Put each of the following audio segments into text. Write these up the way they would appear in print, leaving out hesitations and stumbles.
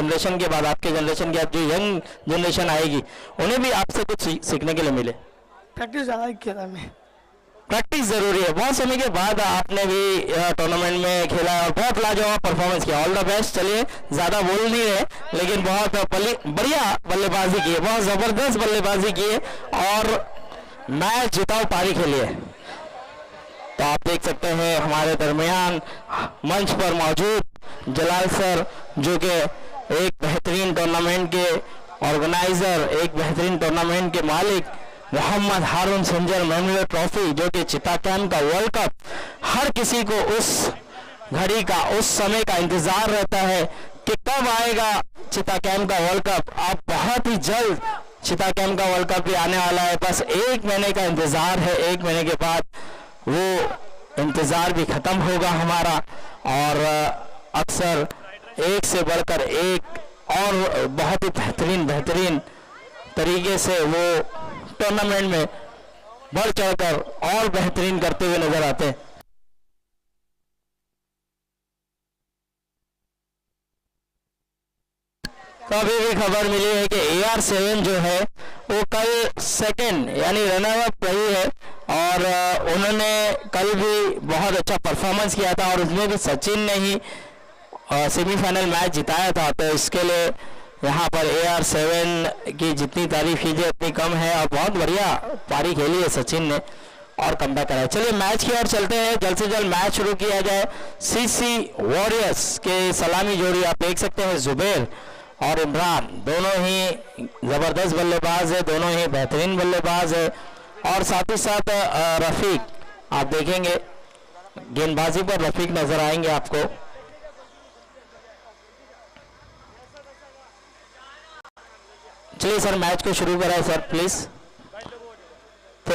Generation के बाद, आपके जनरेशन के बाद जो यंग जनरेशन आएगी, उन्हें भी आपसे कुछ सीखने के लिए मिले? प्रैक्टिस ज़्यादा किया था मैं। प्रैक्टिस जरूरी है। बहुत समय के बाद आपने भी टूर्नामेंट में खेला और बहुत लाजवाब परफॉर्मेंस किया। All the best. चलिए, ज़्यादा बोल नहीं रहे, लेकिन बहुत बढ़िया बल्लेबाजी की है, बहुत ज़बरदस्त बल्लेबाजी की है और मैच जिताऊ पारी खेली है। तो आप देख सकते हैं हमारे दरमियान मंच पर मौजूद जलाल सर, जो कि एक बेहतरीन टूर्नामेंट के ऑर्गेनाइजर, एक बेहतरीन टूर्नामेंट के मालिक, मोहम्मद हारून संजर मेमोरियल ट्रॉफी, जो कि चिता कैंप का वर्ल्ड कप, हर किसी को उस घड़ी का, उस समय का इंतजार रहता है कि कब आएगा चिता कैंप का वर्ल्ड कप। अब बहुत ही जल्द चिता कैंप का वर्ल्ड कप भी आने वाला है। बस 1 महीने का इंतजार है, 1 महीने के बाद वो इंतजार भी खत्म होगा हमारा, और अक्सर एक से बढ़कर एक और बहुत ही बेहतरीन तरीके से वो टूर्नामेंट में बढ़ चढ़कर और बेहतरीन करते हुए नजर आते हैं। तो अभी भी खबर मिली है कि AR7 जो है वो कल सेकंड यानी रनर अप रही है, और उन्होंने कल भी बहुत अच्छा परफॉर्मेंस किया था और उसमें भी सचिन ने ही सेमीफाइनल मैच जिताया था। तो इसके लिए यहाँ पर AR7 की जितनी तारीफ कीजिए उतनी कम है, और बहुत बढ़िया पारी खेली है सचिन ने और कमबैक करा है। चलिए मैच की ओर चलते हैं, जल्द से जल्द मैच शुरू किया जाए। CC वॉरियर्स के सलामी जोड़ी आप देख सकते हैं, जुबैर और इमरान, दोनों ही ज़बरदस्त बल्लेबाज है, दोनों ही बेहतरीन बल्लेबाज है, और साथ ही साथ रफ़ीक, आप देखेंगे गेंदबाजी पर रफ़ीक नजर आएंगे आपको। चलिए सर, मैच को शुरू कराएं सर प्लीज। तो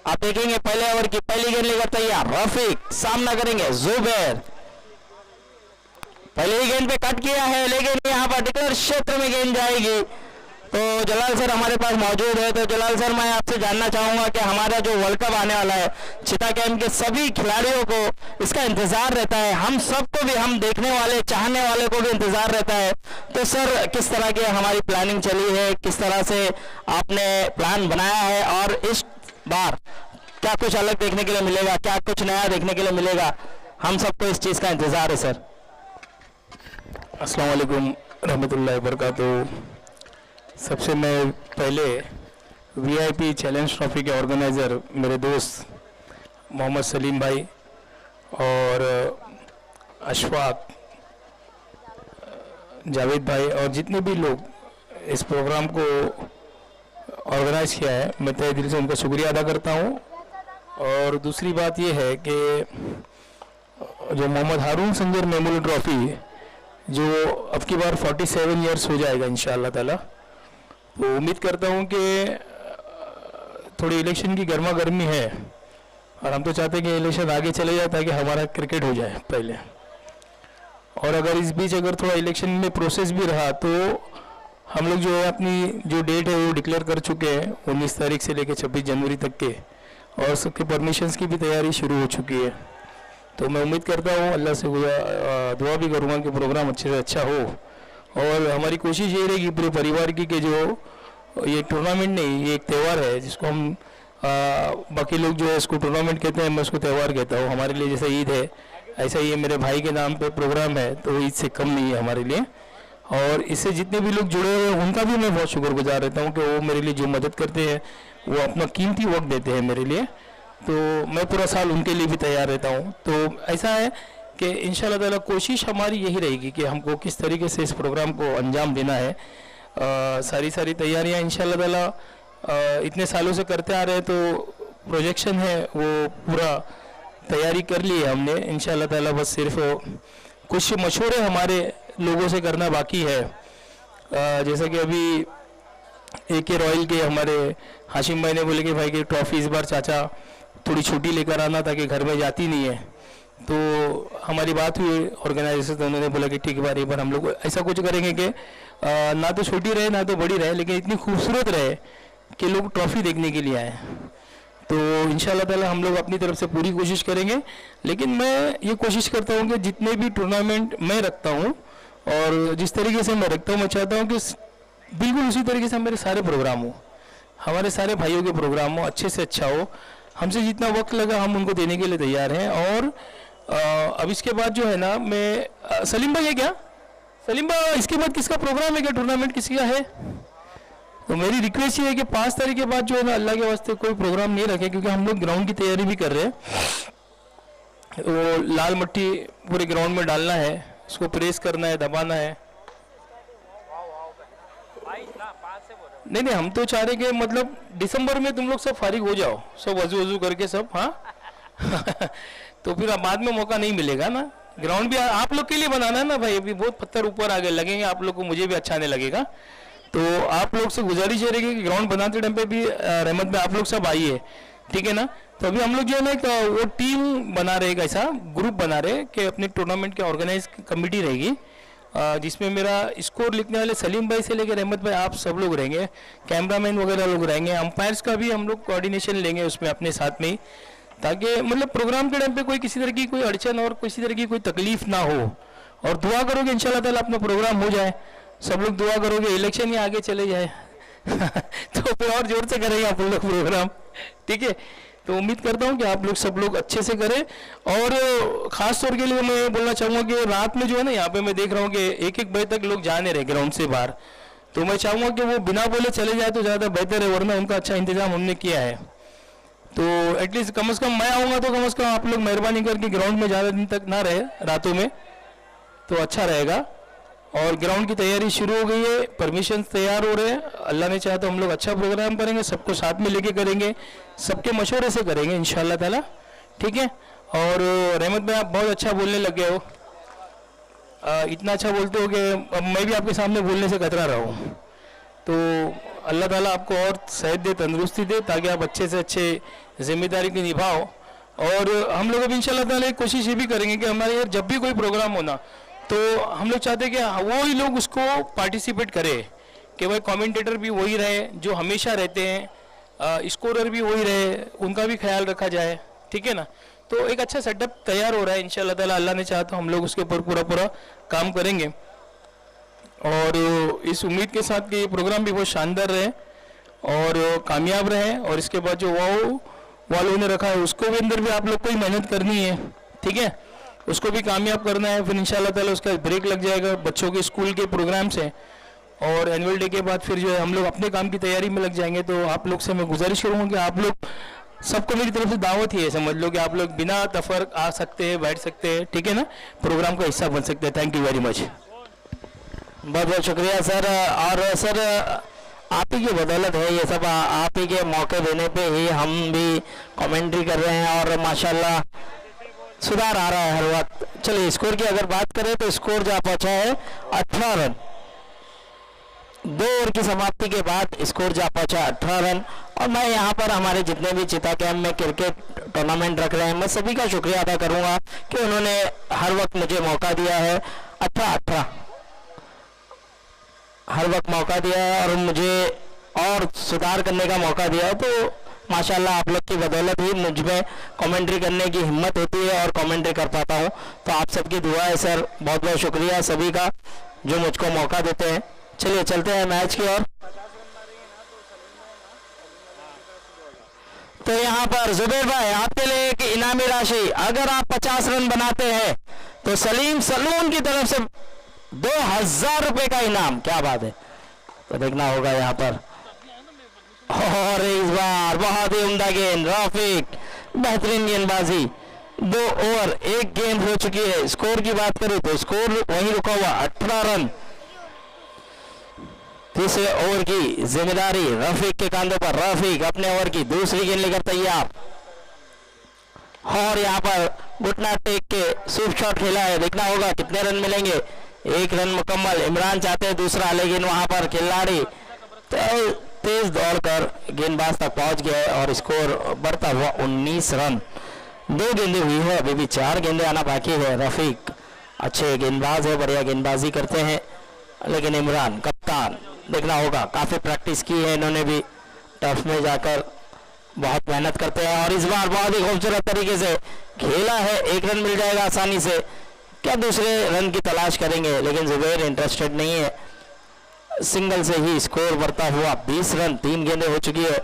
आप देखेंगे पहले ओवर की पहली गेंद लेकर तैयार, रफीक सामना करेंगे जुबैर, पहले ही गेंद पे कट किया है, लेकिन यहाँ पर डिक्लेयर क्षेत्र में गेंद जाएगी। तो जलाल सर हमारे पास मौजूद है। तो जलाल सर, मैं आपसे जानना चाहूंगा कि हमारा जो वर्ल्ड कप आने वाला है, चिता कैंप के सभी खिलाड़ियों को इसका इंतजार रहता है, हम सबको भी, हम देखने वाले, चाहने वाले को भी इंतजार रहता है। तो सर, किस तरह की हमारी प्लानिंग चली है, किस तरह से आपने प्लान बनाया है, और इस बार क्या कुछ अलग देखने के लिए मिलेगा, क्या कुछ नया देखने के लिए मिलेगा? हम सबको इस चीज़ का इंतजार है सर। अस्सलाम वालेकुम रहमतुल्लाहि वबरकातुहू। सबसे मैं पहले VIP चैलेंज ट्रॉफी के ऑर्गेनाइज़र मेरे दोस्त मोहम्मद सलीम भाई और अशफाक, जावेद भाई और जितने भी लोग इस प्रोग्राम को ऑर्गेनाइज़ किया है, मैं तहे दिल से उनका शुक्रिया अदा करता हूँ। और दूसरी बात ये है कि जो मोहम्मद हारून संजर मेमोरियल ट्रॉफी, जो अब की बार 47 ईयर्स हो जाएगा इंशाअल्लाह ताला, तो उम्मीद करता हूँ कि थोड़ी इलेक्शन की गर्मा गर्मी है, और हम तो चाहते हैं कि इलेक्शन आगे चले जाए ताकि हमारा क्रिकेट हो जाए पहले। और अगर इस बीच अगर थोड़ा इलेक्शन में प्रोसेस भी रहा, तो हम लोग जो है अपनी जो डेट है वो डिक्लेयर कर चुके हैं 19 तारीख से लेकर 26 जनवरी तक के, और सबके परमिशंस की भी तैयारी शुरू हो चुकी है। तो मैं उम्मीद करता हूँ, अल्लाह से दुआ भी करूँगा कि प्रोग्राम अच्छे से अच्छा हो, और हमारी कोशिश ये रहेगी पूरे परिवार की कि जो ये टूर्नामेंट नहीं, ये एक त्यौहार है जिसको हम बाकी लोग जो है इसको टूर्नामेंट कहते हैं, मैं उसको त्यौहार कहता हूँ। हमारे लिए जैसे ईद है, ऐसा ये मेरे भाई के नाम पे प्रोग्राम है, तो ईद से कम नहीं है हमारे लिए। और इससे जितने भी लोग जुड़े हुए हैं उनका भी मैं बहुत शुक्रगुजार रहता हूँ कि वो मेरे लिए जो मदद करते हैं, वो अपना कीमती वक्त देते हैं मेरे लिए, तो मैं पूरा साल उनके लिए भी तैयार रहता हूँ। तो ऐसा है कि इंशाअल्लाह ताला कोशिश हमारी यही रहेगी कि हमको किस तरीके से इस प्रोग्राम को अंजाम देना है। सारी तैयारियाँ इंशाअल्लाह ताला इतने सालों से करते आ रहे हैं, तो प्रोजेक्शन है वो पूरा तैयारी कर ली है हमने इंशाअल्लाह ताला। बस सिर्फ कुछ मशवरे हमारे लोगों से करना बाकी है। जैसा कि अभी AK रॉयल के हमारे हाशिम भाई ने बोले कि भाई की ट्रॉफी इस बार चाचा थोड़ी छोटी लेकर आना ताकि घर में जाती नहीं है, तो हमारी बात हुई ऑर्गेनाइजेशन, तो उन्होंने बोला कि ठीक है, एक बार हम लोग ऐसा कुछ करेंगे कि ना तो छोटी रहे ना तो बड़ी रहे, लेकिन इतनी खूबसूरत रहे कि लोग ट्रॉफी देखने के लिए आए। तो इंशाअल्लाह ताला हम लोग अपनी तरफ से पूरी कोशिश करेंगे। लेकिन मैं ये कोशिश करता हूँ कि जितने भी टूर्नामेंट मैं रखता हूँ और जिस तरीके से मैं रखता हूँ मैं चाहता हूँ कि बिल्कुल उसी तरीके से मेरे सारे प्रोग्राम हो, हमारे सारे भाइयों के प्रोग्राम हो, अच्छे से अच्छा हो। हमसे जितना वक्त लगा हम उनको देने के लिए तैयार हैं। और अब इसके बाद जो है ना मैं सलीम भाई है क्या, सलीम भाई इसके बाद किसका प्रोग्राम है क्या, टूर्नामेंट किसी का है? तो मेरी रिक्वेस्ट ये है कि 5 तारीख के बाद जो है ना अल्लाह के वास्ते कोई प्रोग्राम नहीं रखे, क्योंकि हम लोग ग्राउंड की तैयारी भी कर रहे हैं। वो लाल मट्टी पूरे ग्राउंड में डालना है, उसको प्रेस करना है, दबाना है। नहीं नहीं, हम तो चाह रहे कि मतलब दिसंबर में तुम लोग सब फारिग हो जाओ, सब वजू वजू करके सब, हाँ तो फिर बाद में मौका नहीं मिलेगा ना। ग्राउंड भी आप लोग के लिए बनाना है ना भाई, अभी बहुत पत्थर ऊपर आगे लगेंगे आप लोग को, मुझे भी अच्छा नहीं लगेगा। तो आप लोग से गुजारिश रहेगी कि ग्राउंड बनाते टाइम पे भी रहमत में आप लोग सब आइए, ठीक है ना। तो अभी हम लोग जो है ना एक वो टीम बना रहे, एक ऐसा ग्रुप बना रहे कि अपने टूर्नामेंट के ऑर्गेनाइज कमेटी रहेगी, जिसमें मेरा स्कोर लिखने वाले सलीम भाई से लेकर रहमत भाई आप सब लोग रहेंगे, कैमरामैन वगैरह लोग रहेंगे, अंपायर्स का भी हम लोग कोऑर्डिनेशन लेंगे उसमें अपने साथ में ही, ताकि मतलब प्रोग्राम के टाइम पे कोई किसी तरह की कोई अड़चन और किसी तरह की कोई तकलीफ ना हो। और दुआ करोगे इंशाल्लाह ताला अपना प्रोग्राम हो जाए, सब लोग दुआ करोगे इलेक्शन ही आगे चले जाए तो फिर और जोर से करेंगे आप लोग प्रोग्राम, ठीक है। तो उम्मीद करता हूँ कि आप लोग सब लोग अच्छे से करें। और ख़ास तौर के लिए मैं बोलना चाहूँगा कि रात में जो है ना यहाँ पे मैं देख रहा हूँ कि 1-1 बजे तक लोग जाने रहे ग्राउंड से बाहर, तो मैं चाहूँगा कि वो बिना बोले चले जाए तो ज़्यादा बेहतर है, वरना उनका अच्छा इंतजाम हमने किया है। तो एटलीस्ट कम से कम मैं आऊँगा तो कम से कम आप लोग मेहरबानी करके ग्राउंड में ज़्यादा दिन तक ना रहे रातों में, तो अच्छा रहेगा। और ग्राउंड की तैयारी शुरू हो गई है, परमिशन तैयार हो रहे हैं, अल्लाह ने चाहा तो हम लोग अच्छा प्रोग्राम करेंगे, सबको साथ में लेके करेंगे, सबके मशवरे से करेंगे इंशाल्लाह ताला, ठीक है। और रहमत भाई आप बहुत अच्छा बोलने लग गए हो, इतना अच्छा बोलते हो कि अब मैं भी आपके सामने बोलने से कतरा रहा हूँ। तो अल्लाह ताला आपको और सेहत दे, तंदुरुस्ती दे, ताकि आप अच्छे से अच्छे जिम्मेदारी की निभाओ। और हम लोग अब इंशाल्लाह ताला एक कोशिश ये भी करेंगे कि हमारे यार जब भी कोई प्रोग्राम होना तो हम लोग चाहते हैं कि वो ही लोग उसको पार्टिसिपेट करें, कि भाई कमेंटेटर भी वही रहे जो हमेशा रहते हैं, स्कोरर भी वही रहे, उनका भी ख्याल रखा जाए, ठीक है ना। तो एक अच्छा सेटअप तैयार हो रहा है इंशाल्लाह ताला, अल्लाह ने चाहा तो हम लोग उसके ऊपर पूरा काम करेंगे। और इस उम्मीद के साथ कि ये प्रोग्राम भी बहुत शानदार रहे और कामयाब रहे। और इसके बाद जो वालों ने रखा है उसको भी अंदर भी आप लोग को ही मेहनत करनी है, ठीक है, उसको भी कामयाब करना है। फिर इंशाल्लाह ताला उसका ब्रेक लग जाएगा बच्चों के स्कूल के प्रोग्राम से, और एनुअल डे के बाद फिर जो है हम लोग अपने काम की तैयारी में लग जाएंगे। तो आप लोग से मैं गुजारिश करूँगा कि आप लोग सबको मेरी तरफ से दावत ही है, समझ लो कि आप लोग बिना तफर्क आ सकते हैं, बैठ सकते हैं, ठीक है ना, प्रोग्राम का हिस्सा बन सकते हैं। Thank you very much. बहुत बहुत शुक्रिया सर। और सर आप ही की बदौलत है ये सब, आप ही के मौके देने पे ही हम भी कमेंट्री कर रहे हैं और माशाल्लाह सुधार आ रहा है हर वक्त। चलिए स्कोर की अगर बात करें तो स्कोर जा पहुंचा है 18 रन, 2 ओवर की समाप्ति के बाद स्कोर जा पहुंचा 18 रन। और मैं यहाँ पर हमारे जितने भी चिता कैंप में क्रिकेट टूर्नामेंट रख रहे हैं, मैं सभी का शुक्रिया अदा करूँगा कि उन्होंने हर वक्त मुझे मौका दिया है, 18 हर वक्त मौका दिया है और मुझे और सुधार करने का मौका दिया है। तो माशाल्लाह आप लोग की बदौलत ही मुझ में कमेंट्री करने की हिम्मत होती है और कमेंट्री कर पाता हूँ। तो आप सबकी दुआ है सर, बहुत बहुत शुक्रिया सभी का जो मुझको मौका देते हैं। चलिए चलते हैं मैच की ओर। तो यहाँ पर जुबैर भाई आपके लिए एक इनामी राशि, अगर आप 50 रन बनाते हैं तो सलीम सलून की तरफ से 2000 रुपए का इनाम। क्या बात है, तो देखना होगा यहाँ पर। और इस बार बहुत ही उम्दा गेंद, रफीक बेहतरीन गेंदबाजी, 2 ओवर 1 गेंद हो चुकी है। स्कोर की बात करें तो स्कोर वहीं रुका हुआ 18 रन। तीसरे ओवर की जिम्मेदारी रफीक के कंधों पर, रफीक अपने ओवर की दूसरी गेंद लेकर तैयार। और यहाँ पर घुटना टेक के स्विप शॉट खेला है, देखना होगा कितने रन मिलेंगे। 1 रन मुकम्मल, इमरान चाहते हैं दूसरा, लेकिन वहां पर खिलाड़ी तेज दौड़कर गेंदबाज तक पहुंच गए और स्कोर बढ़ता हुआ 19 रन। 2 गेंदें हुई है, अभी भी 4 गेंदें आना बाकी है। रफीक अच्छे गेंदबाज है, बढ़िया गेंदबाजी करते हैं, लेकिन इमरान कप्तान देखना होगा, काफी प्रैक्टिस की है इन्होंने भी, टर्फ में जाकर बहुत मेहनत करते हैं। और इस बार बहुत ही खूबसूरत तरीके से खेला है, 1 रन मिल जाएगा आसानी से। क्या दूसरे रन की तलाश करेंगे, लेकिन जुबैर इंटरेस्टेड नहीं है, सिंगल से ही स्कोर बढ़ता हुआ 20 रन। 3 गेंदें हो चुकी है,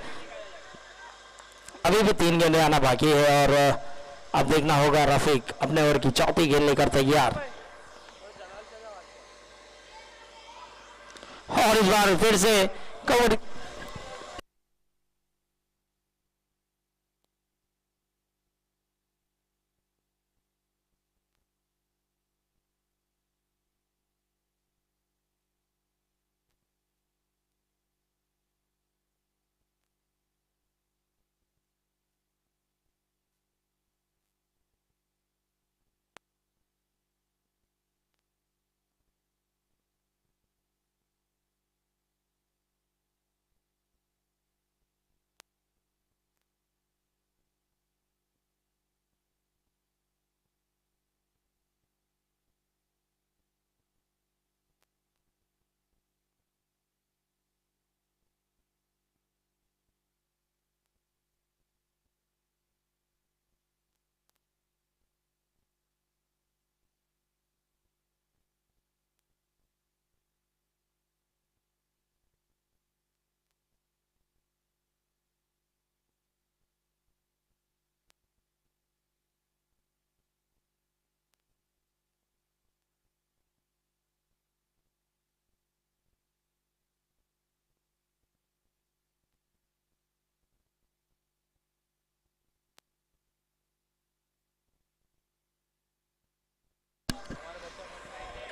अभी भी 3 गेंदें आना बाकी है और अब देखना होगा। रफीक अपने ओवर की चौथी गेंद लेकर तैयार और इस बार फिर से कवर।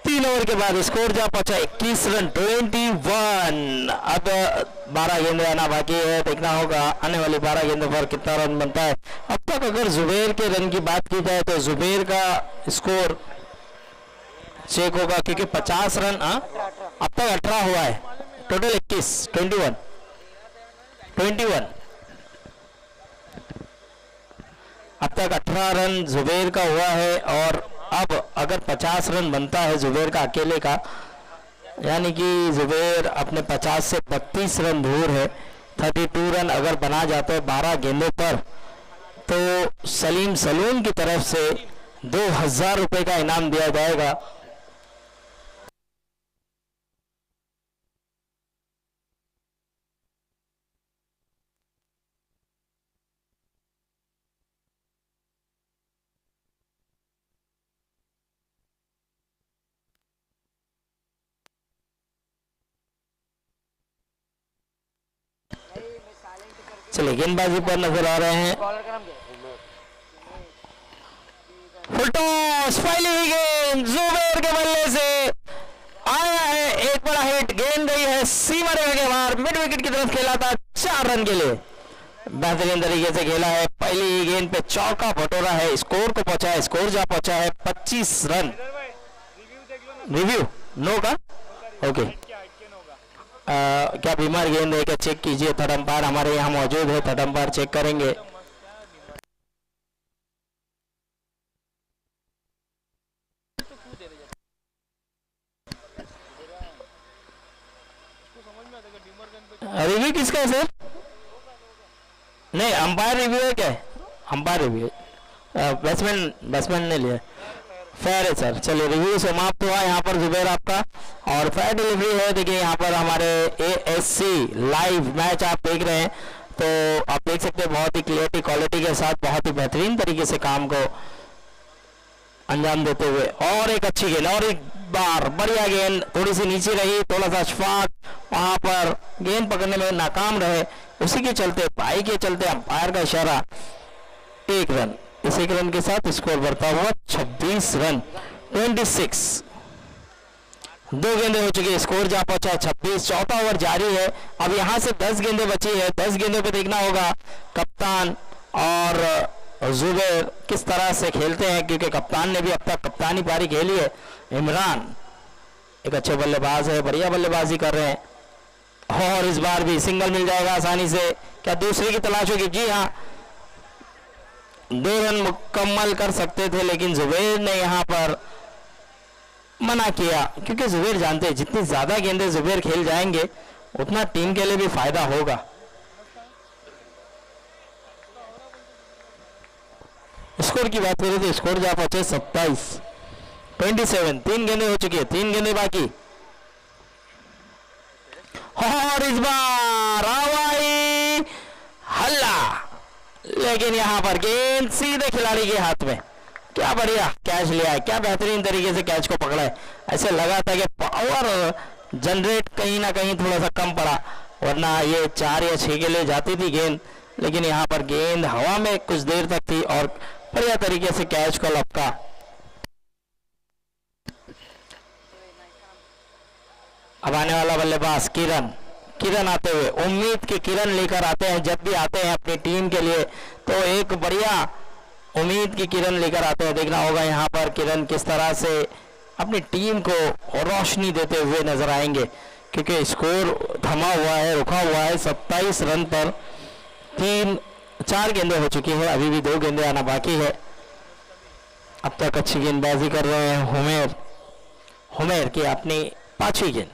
तीन ओवर के बाद स्कोर जा पहुंचा 21 रन 21। अब 12 गेंदें आना बाकी है, देखना होगा आने वाली 12 गेंदों पर कितना रन बनता है। अब तक अगर जुबैर के रन की बात की जाए तो जुबैर का स्कोर चेक होगा, क्योंकि 50 रन अब तक 18 हुआ है, टोटल 21 21 अब तक 18 रन जुबैर का हुआ है। और अब अगर 50 रन बनता है जुबैर का अकेले का, यानी कि जुबैर अपने 50 से 32 रन दूर है। 32 रन अगर बना जाता है 12 गेंदों पर, तो सलीम सलून की तरफ से 2000 रुपए का इनाम दिया जाएगा। चलिए गेंदबाजी पर नजर आ रहे हैं। फुल टॉस, पहली ही गेंद जुबैर के बल्ले से आया है, एक बड़ा हिट, गेंद गई है सीमा रेखा के बाहर, मिड विकेट की तरफ खेला था 4 रन के लिए। बेहतरीन तरीके से खेला है, पहली ही गेंद पे चौका बटोरा है, स्कोर को पहुंचा है, स्कोर जा पहुंचा है 25 रन। रिव्यू नो का ओके। क्या बीमार गेंद है, क्या चेक कीजिए, थर्ड अंपायर हमारे यहाँ मौजूद है, थर्ड अंपायर चेक करेंगे। रिव्यू किसका है सर? नहीं, अंपायर रिव्यू है क्या? अंपायर रिव्यू, बैट्समैन ने लिया, फेयर है सर। चलिए रिव्यू समाप्त हुआ यहाँ पर जुबैर आपका, और फेयर डिलीवरी है। देखिए यहाँ पर हमारे ASC लाइव मैच आप देख रहे हैं, तो आप देख सकते हैं बहुत ही क्लियरिटी क्वालिटी के साथ बहुत ही बेहतरीन तरीके से काम को अंजाम देते हुए। और एक अच्छी गेंद, और एक बार बढ़िया गेंद, थोड़ी सी नीचे रही, थोड़ा सा अशफाक वहां पर गेंद पकड़ने में नाकाम रहे, उसी के चलते पाई के चलते अंपायर का इशारा 1 रन। इस 1 रन के साथ स्कोर बढ़ता हुआ 26 रन 26। 2 गेंदें हो चुकी है, स्कोर जा पहुंचा 26। चौथा ओवर जारी है, अब यहां से 10 गेंदें बची है। 10 गेंदों पे देखना होगा कप्तान और जुबैर किस तरह से खेलते हैं, क्योंकि कप्तान ने भी अब तक कप्तानी पारी खेली है। इमरान एक अच्छे बल्लेबाज है, बढ़िया बल्लेबाजी कर रहे हैं, और इस बार भी सिंगल मिल जाएगा आसानी से। क्या दूसरे की तलाश होगी? जी हाँ, 2 रन मुकम्मल कर सकते थे, लेकिन जुबैर ने यहां पर मना किया, क्योंकि जुबैर जानते हैं जितनी ज्यादा गेंदें जुबैर खेल जाएंगे उतना टीम के लिए भी फायदा होगा। स्कोर की बात करें तो स्कोर जा पहुंचे 27। 27, 3 गेंदें हो चुकी है, 3 गेंदें बाकी। और इस बार हवाई हल्ला, लेकिन यहां पर गेंद सीधे खिलाड़ी के हाथ में। क्या बढ़िया कैच लिया है, क्या बेहतरीन तरीके से कैच को पकड़ा है। ऐसे लगा था कि पावर जनरेट कहीं ना कहीं थोड़ा सा कम पड़ा, वरना ये 4 या 6 के लिए जाती थी गेंद, लेकिन यहाँ पर गेंद हवा में कुछ देर तक थी और बढ़िया तरीके से कैच को लपका। अब आने वाला बल्लेबाज किरण आते हुए, उम्मीद की किरण लेकर आते हैं। जब भी आते हैं अपनी टीम के लिए तो एक बढ़िया उम्मीद की किरण लेकर आते हैं। देखना होगा यहाँ पर किरण किस तरह से अपनी टीम को रोशनी देते हुए नजर आएंगे, क्योंकि स्कोर थमा हुआ है, रुका हुआ है 27 रन पर। 4 गेंदें हो चुकी है, अभी भी 2 गेंदें आना बाकी है। अब तक अच्छी गेंदबाजी कर रहे हैं हुमैर की अपनी 5वीं गेंद।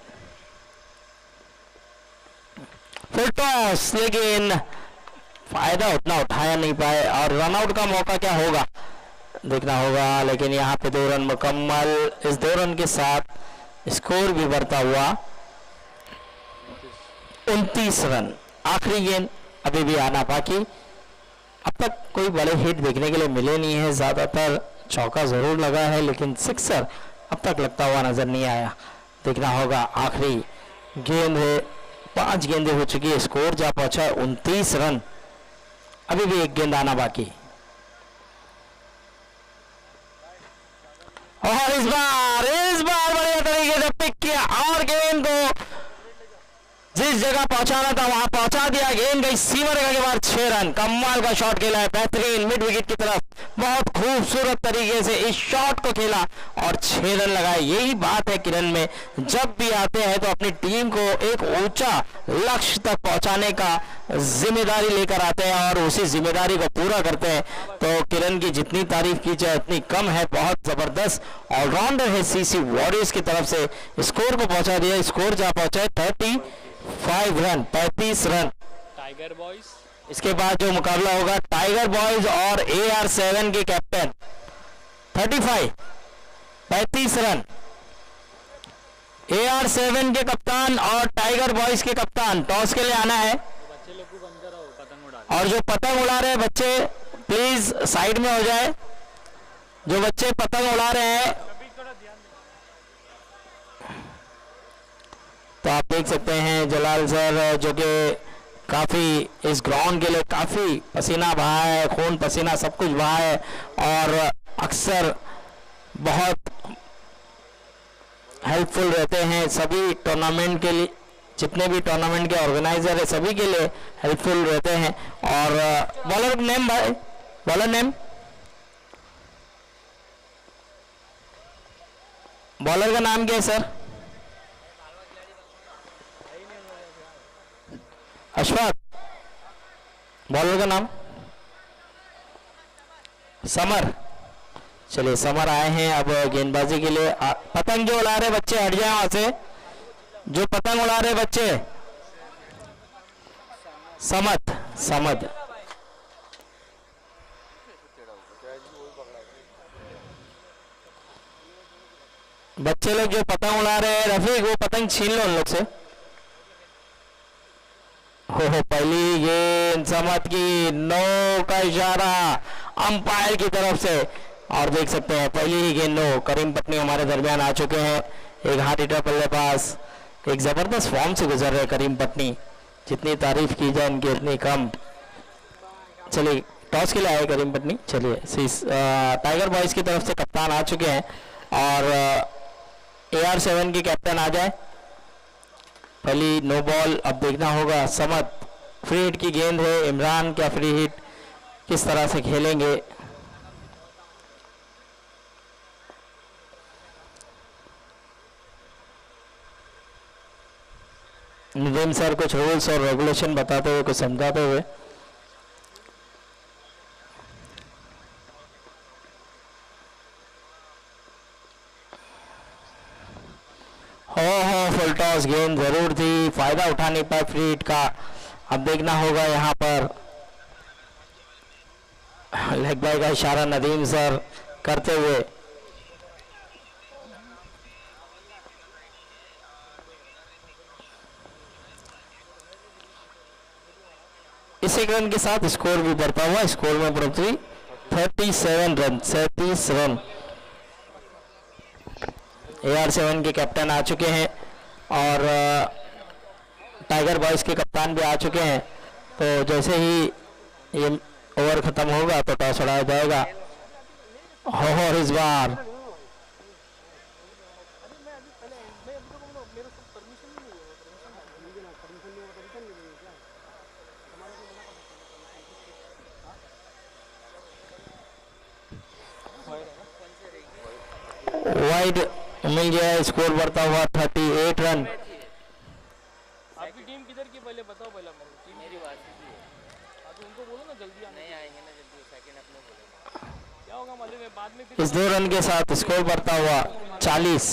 फुल टॉस, लेकिन फायदा उतना उठाया नहीं पाए और रनआउट का मौका क्या होगा देखना होगा। लेकिन यहाँ पे 2 रन मुकम्मल। इस 2 रन के साथ स्कोर भी बढ़ता हुआ 29 रन। आखिरी गेंद अभी भी आना बाकी। अब तक कोई बड़े हिट देखने के लिए मिले नहीं है, ज्यादातर चौका जरूर लगा है, लेकिन सिक्सर अब तक लगता हुआ नजर नहीं आया। देखना होगा आखिरी गेंद है, 5 गेंदें हो चुकी है, स्कोर जा पहुंचा 29 रन। अभी भी 1 गेंद आना बाकी। और इस बार बढ़िया तरीके से पिक किया और गेंद को जिस जगह पहुंचाना था वहां पहुंचा दिया। गेंद गई सीमा रेखा के बाद 6 रन। कमाल का शॉट खेला है, बेहतरीन मिड विकेट की तरफ, बहुत खूबसूरत तरीके से इस शॉट को खेला और 6 रन लगाए। यही बात है किरण में, जब भी आते हैं तो अपनी टीम को एक ऊंचा लक्ष्य तक पहुंचाने का जिम्मेदारी लेकर आते हैं और उसी जिम्मेदारी को पूरा करते हैं। तो किरण की जितनी तारीफ की जाए उतनी कम है। बहुत जबरदस्त ऑलराउंडर है सीसी वॉरियर्स की तरफ से। स्कोर को पहुंचा दिया, स्कोर जा पहुंचा है 35 रन, 35 रन। टाइगर बॉयज, इसके बाद जो मुकाबला होगा टाइगर बॉयज और AR7 के कैप्टन। 35 रन। AR7 के कप्तान और टाइगर बॉयज के कप्तान टॉस के लिए आना है। बच्चे लोग को बंद कराओ, पतंग उड़ा। और जो पतंग उड़ा रहे हैं बच्चे प्लीज साइड में हो जाए। जो बच्चे पतंग उड़ा रहे हैं तो आप देख सकते हैं जलाल सर, जो कि काफ़ी इस ग्राउंड के लिए काफ़ी पसीना बहा है, खून पसीना सब कुछ बहा है और अक्सर बहुत हेल्पफुल रहते हैं सभी टूर्नामेंट के लिए। जितने भी टूर्नामेंट के ऑर्गेनाइजर है सभी के लिए हेल्पफुल रहते हैं। और बॉलर नेम भाई, बॉलर नेम, बॉलर का नाम क्या है सर? अशफाक। बॉलर का नाम समर। चलिए समर आए हैं अब गेंदबाजी के लिए। पतंग जो उड़ा रहे बच्चे हट जाए वहां से, जो पतंग उड़ा रहे बच्चे। समद। बच्चे लोग जो पतंग उड़ा रहे हैं, रफीक वो पतंग छीन लो उन लोग से। हो पहली गेंद समत की, नो का इशारा अंपायर की तरफ से। और देख सकते हैं पहली ही गेंद नो। करीम पटनी हमारे दरमियान आ चुके हैं, एक हार्ड हिटर बल्लेबाज, एक जबरदस्त फॉर्म से गुजर रहे करीम पटनी। जितनी तारीफ की जाए उनकी उतनी कम। चलिए टॉस के लिए आए करीम पटनी। चलिए टाइगर बॉयज की तरफ से कप्तान आ चुके हैं और AR7 के कैप्टन आ जाए। पहली नो बॉल। अब देखना होगा समद, फ्री हिट की गेंद है। इमरान क्या फ्री हिट किस तरह से खेलेंगे? निदेम सर कुछ रूल्स और रेगुलेशन बताते हुए, कुछ समझाते हुए। हो फुल टॉस, गेंद जरूर थी, फायदा उठा नहीं पाए फ्री हिट का। अब देखना होगा यहाँ पर लेग बाय का इशारा नदीम सर करते हुए। बस एक रन के साथ स्कोर भी बढ़ता हुआ, स्कोर में बढ़ोतरी 37 रन, 37 रन। AR7 के कैप्टन आ चुके हैं और टाइगर बॉयज के कप्तान भी आ चुके हैं। तो जैसे ही ये ओवर खत्म होगा तो टॉस उड़ाया जाएगा। और इस बार वाइड मिल गया, स्कोर बढ़ता हुआ 38 रन। आपकी टीम किधर की पहले बताओ, पहला टीम मेरी वार्षिक है। तो उनको बोलो ना जल्दी आने, नहीं आएंगे ना जल्दी, सेकंड अपने बोलेंगे क्या होगा मालूम है बाद में। इस 2 रन के साथ स्कोर बढ़ता हुआ 40।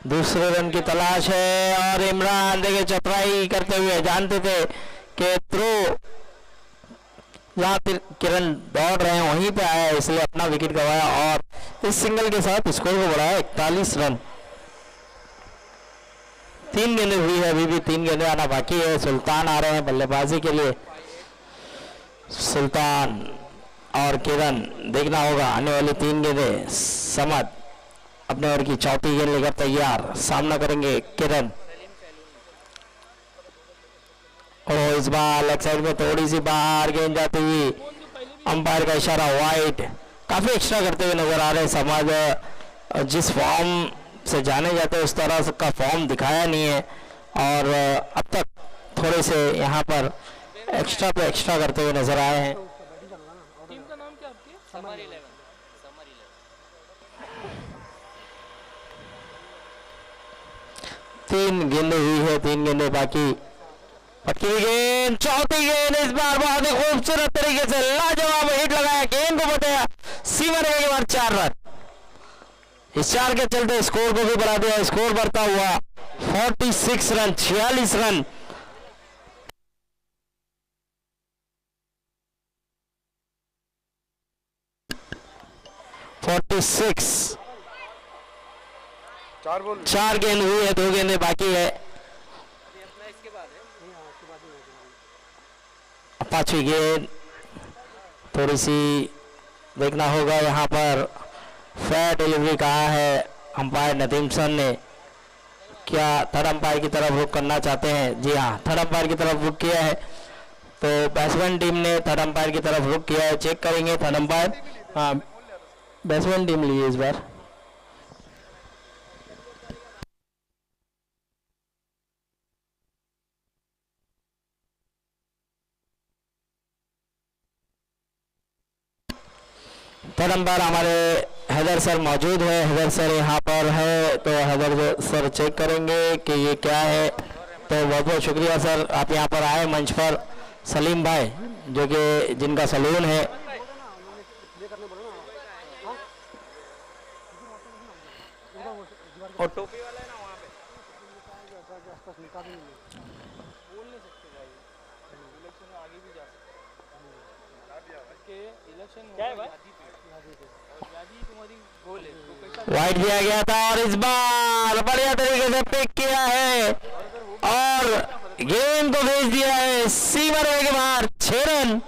दूसरे रन की तलाश है और इमरान देखिए चतुराई करते हुए, जानते थे कि थ्रो जहाँ किरण दौड़ रहे हैं वहीं पे आया, इसलिए अपना विकेट गंवाया और इस सिंगल के साथ स्कोर को बढ़ाया 41 रन। 3 गेंदें हुई है, अभी भी 3 गेंदें आना बाकी है। सुल्तान आ रहे हैं बल्लेबाजी के लिए। सुल्तान और किरण देखना होगा आने वाली 3 गेंदें। समद अपने ओवर की चौथी गेंद लेकर तैयार, सामना करेंगे किरण। और इस बार लेग साइड में थोड़ी सी बाहर गेंद जाती हुई, अंपायर का इशारा वाइड। काफी एक्स्ट्रा करते हुए नजर आ रहे हैं समाज। जिस फॉर्म से जाने जाते हैं उस तरह का फॉर्म दिखाया नहीं है और अब तक थोड़े से यहाँ पर एक्स्ट्रा पे एक्स्ट्रा करते हुए नजर आए हैं। टीम का नाम क्या आपकी? समर 11। 3 गेंदें हुई है, 3 गेंदें बाकी। पटकी गेंद, चौथी गेंद इस बार बहुत ही खूबसूरत तरीके से लाजवाब हिट लगाया, गेंद को बचाया सीवर के बाद 4 रन। इस 4 के चलते स्कोर को भी बढ़ा दिया, स्कोर बढ़ता हुआ 46 रन, 46 रन। चार गेंद हुई है, 2 गेंदें बाकी है। पांचवी गेंद थोड़ी सी देखना होगा यहाँ पर फेयर डिलीवरी कहा है अंपायर नदीम सर ने। क्या थर्ड अंपायर की तरफ रुख करना चाहते हैं? जी हाँ, थर्ड अंपायर की तरफ रुख किया है। तो बैट्समैन टीम ने थर्ड अंपायर की तरफ रुख किया है, चेक करेंगे थर्ड अंपायर। हाँ, बैट्समैन टीम लिए इस बार। थर्ड अंपायर हमारे हैदर सर मौजूद है, हैदर सर यहाँ पर है, तो हैदर सर चेक करेंगे कि ये क्या है। तो बहुत बहुत शुक्रिया सर, आप यहाँ पर आए मंच पर। सलीम भाई जो कि जिनका सलून है, और टोपी वाला है ना वहाँ पे, बोल नहीं सकते भाई, इलेक्शन में आगे भी जा सकते, इलेक्शन क्या है भाई, वाइड दिया गया था और इस बार बढ़िया तरीके से पिक किया है और गेंद को भेज दिया है सीवर के बाहर। 6 रन।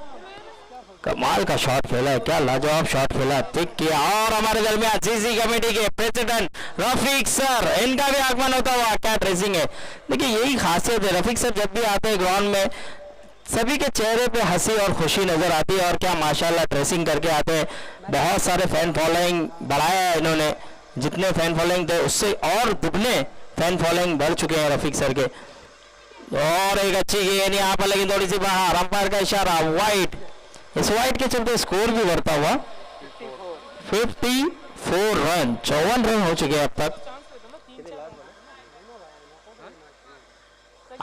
कमाल का शॉट खेला है, क्या लाजवाब शॉट खेला, पिक किया। और हमारे दरमियान सीसी कमेटी के प्रेसिडेंट रफीक सर, इनका भी आगमन होता हुआ, क्या ड्रेसिंग है। देखिए यही खासियत है, रफीक सर जब भी आते हैं ग्राउंड में सभी के चेहरे पे हंसी और खुशी नजर आती है और क्या माशाल्लाह ड्रेसिंग करके आते हैं। बहुत सारे फैन फॉलोइंग बढ़ाया है इन्होंने, जितने फैन फॉलोइंग थे उससे और दुगने फैन फॉलोइंग बढ़ चुके हैं रफीक सर के। और एक अच्छी गेंद यहाँ पर लेकिन थोड़ी सी बाहर, अंपायर का इशारा वाइट। इस वाइट के चलते स्कोर भी बढ़ता हुआ 54 रन, 54 रन हो चुके हैं अब तक।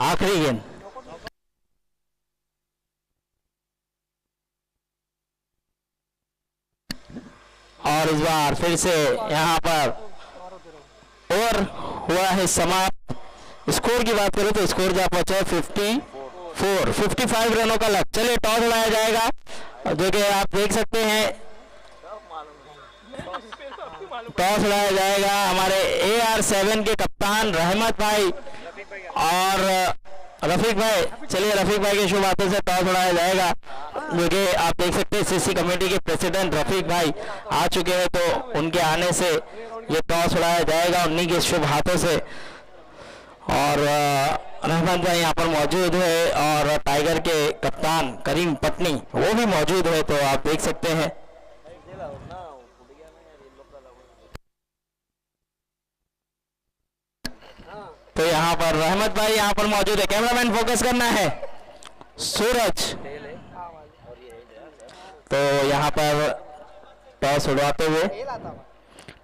आखिरी गेंद और इस बार फिर से यहाँ पर ओवर हुआ है समाप्त। स्कोर की बात करें तो स्कोर जा पहुंचा है 55 रनों का लक्ष्य। चलिए टॉस उड़ाया जाएगा, जो कि आप देख सकते हैं टॉस उड़ाया जाएगा हमारे AR7 के कप्तान रहमत भाई और रफीक भाई। चलिए रफीक भाई के शुभ हाथों से टॉस उड़ाया जाएगा, जो कि आप देख सकते हैं CC कमेटी के प्रेसिडेंट रफीक भाई आ चुके हैं, तो उनके आने से ये टॉस उड़ाया जाएगा उन्हीं के शुभ हाथों से। और रहमत भाई यहाँ पर मौजूद है और टाइगर के कप्तान करीम पटनी वो भी मौजूद है, तो आप देख सकते हैं। तो यहाँ पर रहमत भाई यहाँ पर मौजूद है। कैमरामैन फोकस करना है, सूरज। तो यहाँ पर टॉस उड़वाते हुए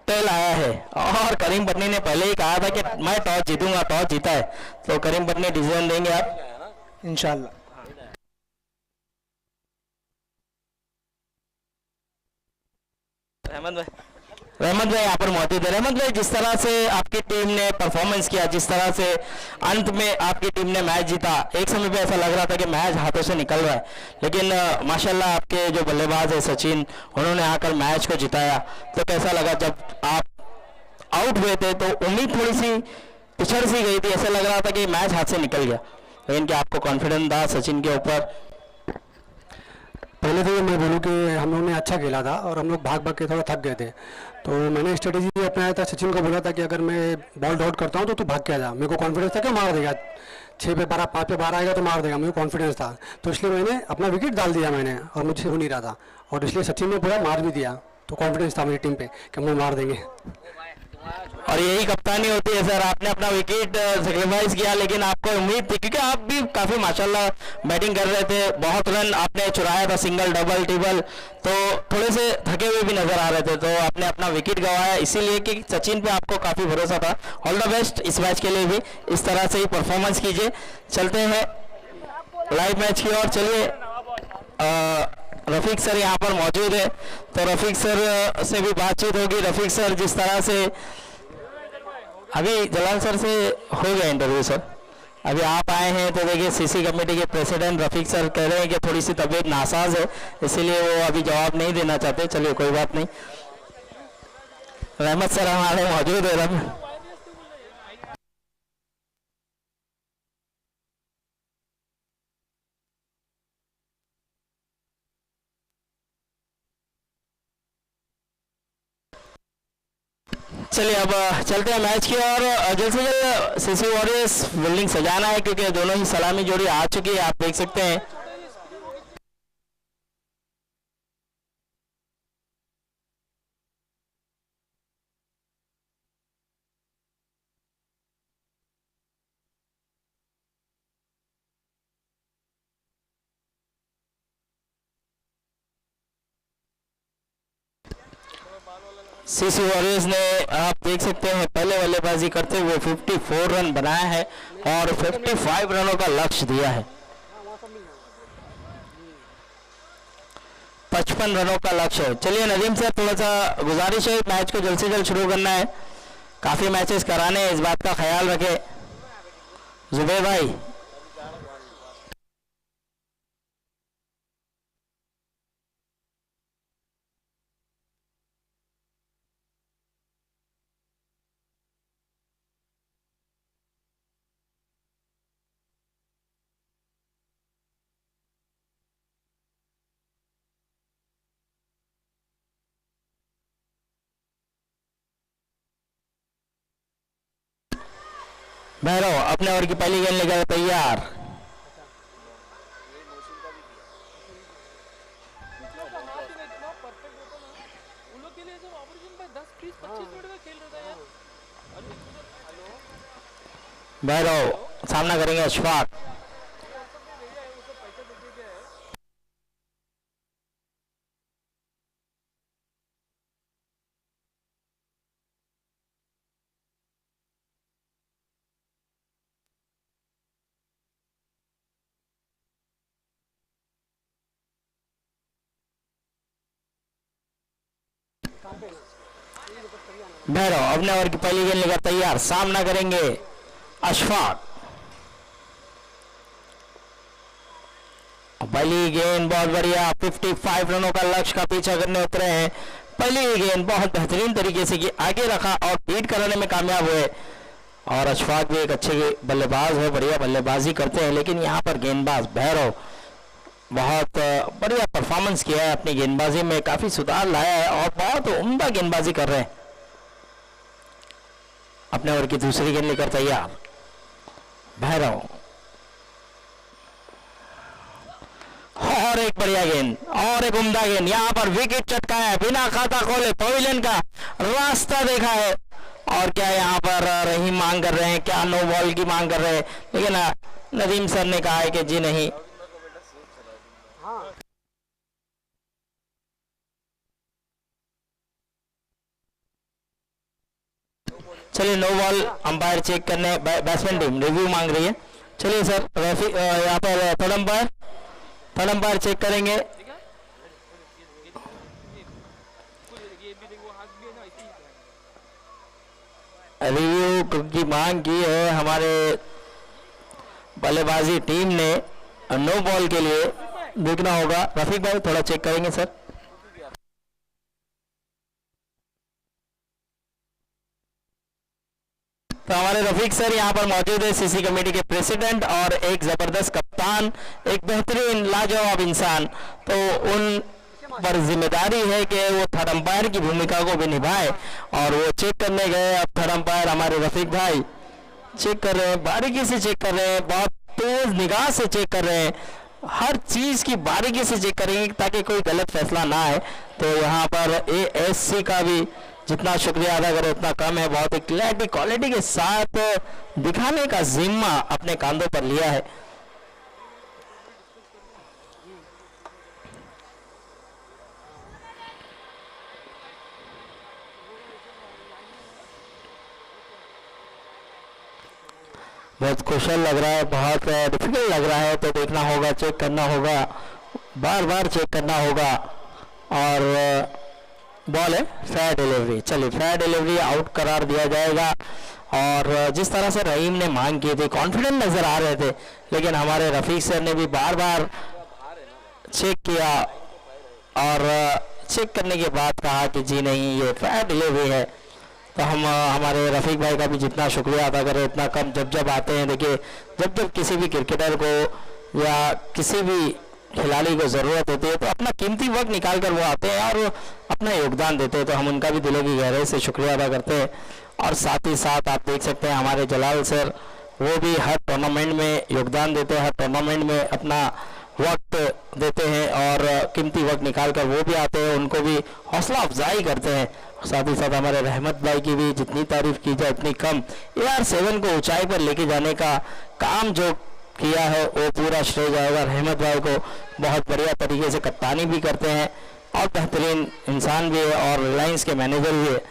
टेल आया है और करीम पटनी ने पहले ही कहा था कि मैं टॉस जीतूंगा, टॉस जीता है, तो करीम पटनी डिसीजन देंगे आप इंशाल्लाह। रहमत भाई यहाँ पर मौजूद है। रहमत भाई, जिस तरह से आपकी टीम ने परफॉर्मेंस किया, जिस तरह से अंत में आपकी टीम ने मैच जीता, एक समय पे ऐसा लग रहा था कि मैच हाथों से निकल रहा है, लेकिन माशाल्लाह आपके जो बल्लेबाज है सचिन, उन्होंने आकर मैच को जिताया। तो कैसा लगा जब आप आउट हुए थे? तो उम्मीद थोड़ी सी पिछड़ सी गई थी, ऐसा लग रहा था कि मैच हाथ से निकल गया, लेकिन क्या आपको कॉन्फिडेंस था सचिन के ऊपर? पहले तो ये मैं बोलूँ कि हम लोग ने अच्छा खेला था और हम लोग भाग भाग के थोड़ा थक गए थे, तो मैंने स्ट्रेटेजी अपनाया था। सचिन को बोला था कि अगर मैं बॉल डॉट करता हूँ तो तू भाग के आ जा। मेरे को कॉन्फिडेंस था कि मार देगा, 6 पे 12, 5 पे 12 आएगा तो मार देगा, मुझे कॉन्फिडेंस था। तो इसलिए मैंने अपना विकेट डाल दिया मैंने, और मुझसे हो नहीं रहा था, और इसलिए सचिन ने पूरा मार भी दिया। तो कॉन्फिडेंस था मेरी टीम पे कि हम लोग मार देंगे। और यही कप्तानी होती है सर, आपने अपना विकेट सेक्रीफाइस किया, लेकिन आपको उम्मीद थी क्योंकि आप भी काफ़ी माशाल्लाह बैटिंग कर रहे थे, बहुत रन आपने चुराया था, सिंगल डबल ट्रिपल, तो थोड़े से थके हुए भी नजर आ रहे थे, तो आपने अपना विकेट गंवाया इसीलिए कि सचिन पे आपको काफ़ी भरोसा था। ऑल द बेस्ट इस मैच के लिए भी, इस तरह से ही परफॉर्मेंस कीजिए। चलते हैं लाइव मैच की ओर। चलिए रफीक सर यहाँ पर मौजूद है, तो रफीक सर से भी बातचीत होगी। रफीक सर, जिस तरह से अभी जलाल सर से हो गया इंटरव्यू सर, अभी आप आए हैं, तो देखिए CC कमेटी के प्रेसिडेंट रफीक सर कह रहे हैं कि थोड़ी सी तबीयत नासाज है, इसीलिए वो अभी जवाब नहीं देना चाहते। चलिए कोई बात नहीं, रहमत सर हमारे मौजूद है। चलिए अब चलते हैं मैच की और जल्द से जल्द CC वॉरियर्स बिल्डिंग सजाना है, क्योंकि दोनों ही सलामी जोड़ी आ चुकी है, आप देख सकते हैं। CC वॉरियर्स ने, आप देख सकते हैं, पहले बल्लेबाजी करते हुए 54 रन बनाया है और 55 रनों का लक्ष्य दिया है। 55 रनों का लक्ष्य है। चलिए नदीम सर, थोड़ा सा गुजारिश है, मैच को जल्द से जल्द शुरू करना है, काफ़ी मैचेस कराने हैं, इस बात का ख्याल रखें। जुबैर भाई, भैरव अपने ओवर की पहली गेंद लेकर तैयार। भैरव सामना करेंगे अशफाक। भैरव अपने ओवर की पहली गेंद लेकर तैयार, सामना करेंगे अशफाक। पहली गेंद बहुत बढ़िया, 55 रनों का लक्ष्य का पीछा करने उतरे हैं। पहली गेंद बहुत बेहतरीन तरीके से कि आगे रखा और बीट कराने में कामयाब हुए। और अशफाक भी एक अच्छे बल्लेबाज है, बढ़िया बल्लेबाजी करते हैं, लेकिन यहाँ पर गेंदबाज भैरव बहुत बढ़िया परफॉर्मेंस किया है, अपनी गेंदबाजी में काफी सुधार लाया है और बहुत उम्दा गेंदबाजी कर रहे हैं। अपने ओवर की दूसरी गेंद लेकर तैयार भैरव, और एक बढ़िया गेंद और एक उम्दा गेंद, यहाँ पर विकेट चटकाया है, बिना खाता खोले पवेलियन का रास्ता देखा है। और क्या यहाँ पर रहीम मांग कर रहे हैं, क्या नो बॉल की मांग कर रहे हैं, लेकिन नदीम सर ने कहा है कि जी नहीं, चलिए नो बॉल अंपायर चेक करने, बैट्समैन टीम रिव्यू मांग रही है। चलिए सर यहाँ पर थर्ड अंपायर चेक करेंगे। रिव्यू की मांग की है हमारे बल्लेबाजी टीम ने, नो बॉल के लिए देखना होगा। रफीक भाई थोड़ा चेक करेंगे सर। तो हमारे रफीक सर यहाँ पर मौजूद है, सीसी कमेटी के प्रेसिडेंट और एक जबरदस्त कप्तान, एक बेहतरीन लाजवाब इंसान। तो उन पर जिम्मेदारी है कि वो थर्ड अंपायर की भूमिका को भी निभाए और वो चेक करने गए। अब थर्ड अंपायर हमारे रफीक भाई चेक कर रहे हैं, बारीकी से चेक कर रहे हैं, बहुत तेज निगाह से चेक कर रहे हैं, हर चीज की बारीकी से चेक करेंगे ताकि कोई गलत फैसला ना आए। तो यहाँ पर ASC का भी जितना शुक्रिया अदा करें उतना कम है, बहुत ही क्वालिटी के साथ दिखाने का जिम्मा अपने कांधों पर लिया है। बहुत कुशल लग रहा है, बहुत डिफिकल्ट लग रहा है, तो देखना होगा, चेक करना होगा, बार बार चेक करना होगा। और बॉल है फेयर डिलीवरी, चलिए फेयर डिलीवरी आउट करार दिया जाएगा। और जिस तरह से रहीम ने मांग की थी, कॉन्फिडेंट नजर आ रहे थे, लेकिन हमारे रफीक सर ने भी बार बार चेक किया और चेक करने के बाद कहा कि जी नहीं ये फेयर डिलीवरी है। तो हम हमारे रफीक भाई का भी जितना शुक्रिया अदा करें उतना कम। जब जब आते हैं, देखिए जब किसी भी क्रिकेटर को या किसी भी खिलाड़ी को ज़रूरत होती है तो अपना कीमती वक्त निकाल कर वो आते हैं और अपना योगदान देते हैं, तो हम उनका भी दिलों की गहराई से शुक्रिया अदा करते हैं। और साथ ही साथ आप देख सकते हैं हमारे जलाल सर, वो भी हर टूर्नामेंट में योगदान देते हैं, हर टूर्नामेंट में अपना वक्त देते हैं और कीमती वक्त निकाल कर वो भी आते हैं, उनको भी हौसला अफजाई करते हैं। साथ ही साथ हमारे रहमत भाई की भी जितनी तारीफ की जाए उतनी कम। AR7 को ऊंचाई पर लेके जाने का काम जो किया है वो पूरा श्रेय जाएगा रहमत भाई को। बहुत बढ़िया तरीके से कप्तानी भी करते हैं और बेहतरीन इंसान भी है और रिलायंस के मैनेजर भी है।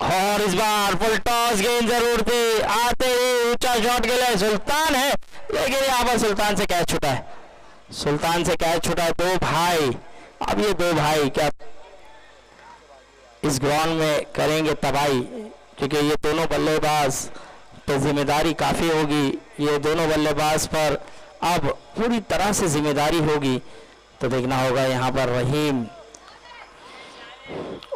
और इस बार फुल टॉस गेंद जरूर थी, आते ही ऊंचा शॉट के लिए सुल्तान है, लेकिन यहाँ पर सुल्तान से कैच छूटा है, सुल्तान से कैच छूटा है। दो भाई, अब ये दो भाई क्या इस ग्राउंड में करेंगे तबाही, क्योंकि ये दोनों बल्लेबाज तो जिम्मेदारी काफ़ी होगी, ये दोनों बल्लेबाज पर अब पूरी तरह से जिम्मेदारी होगी। तो देखना होगा यहाँ पर रहीम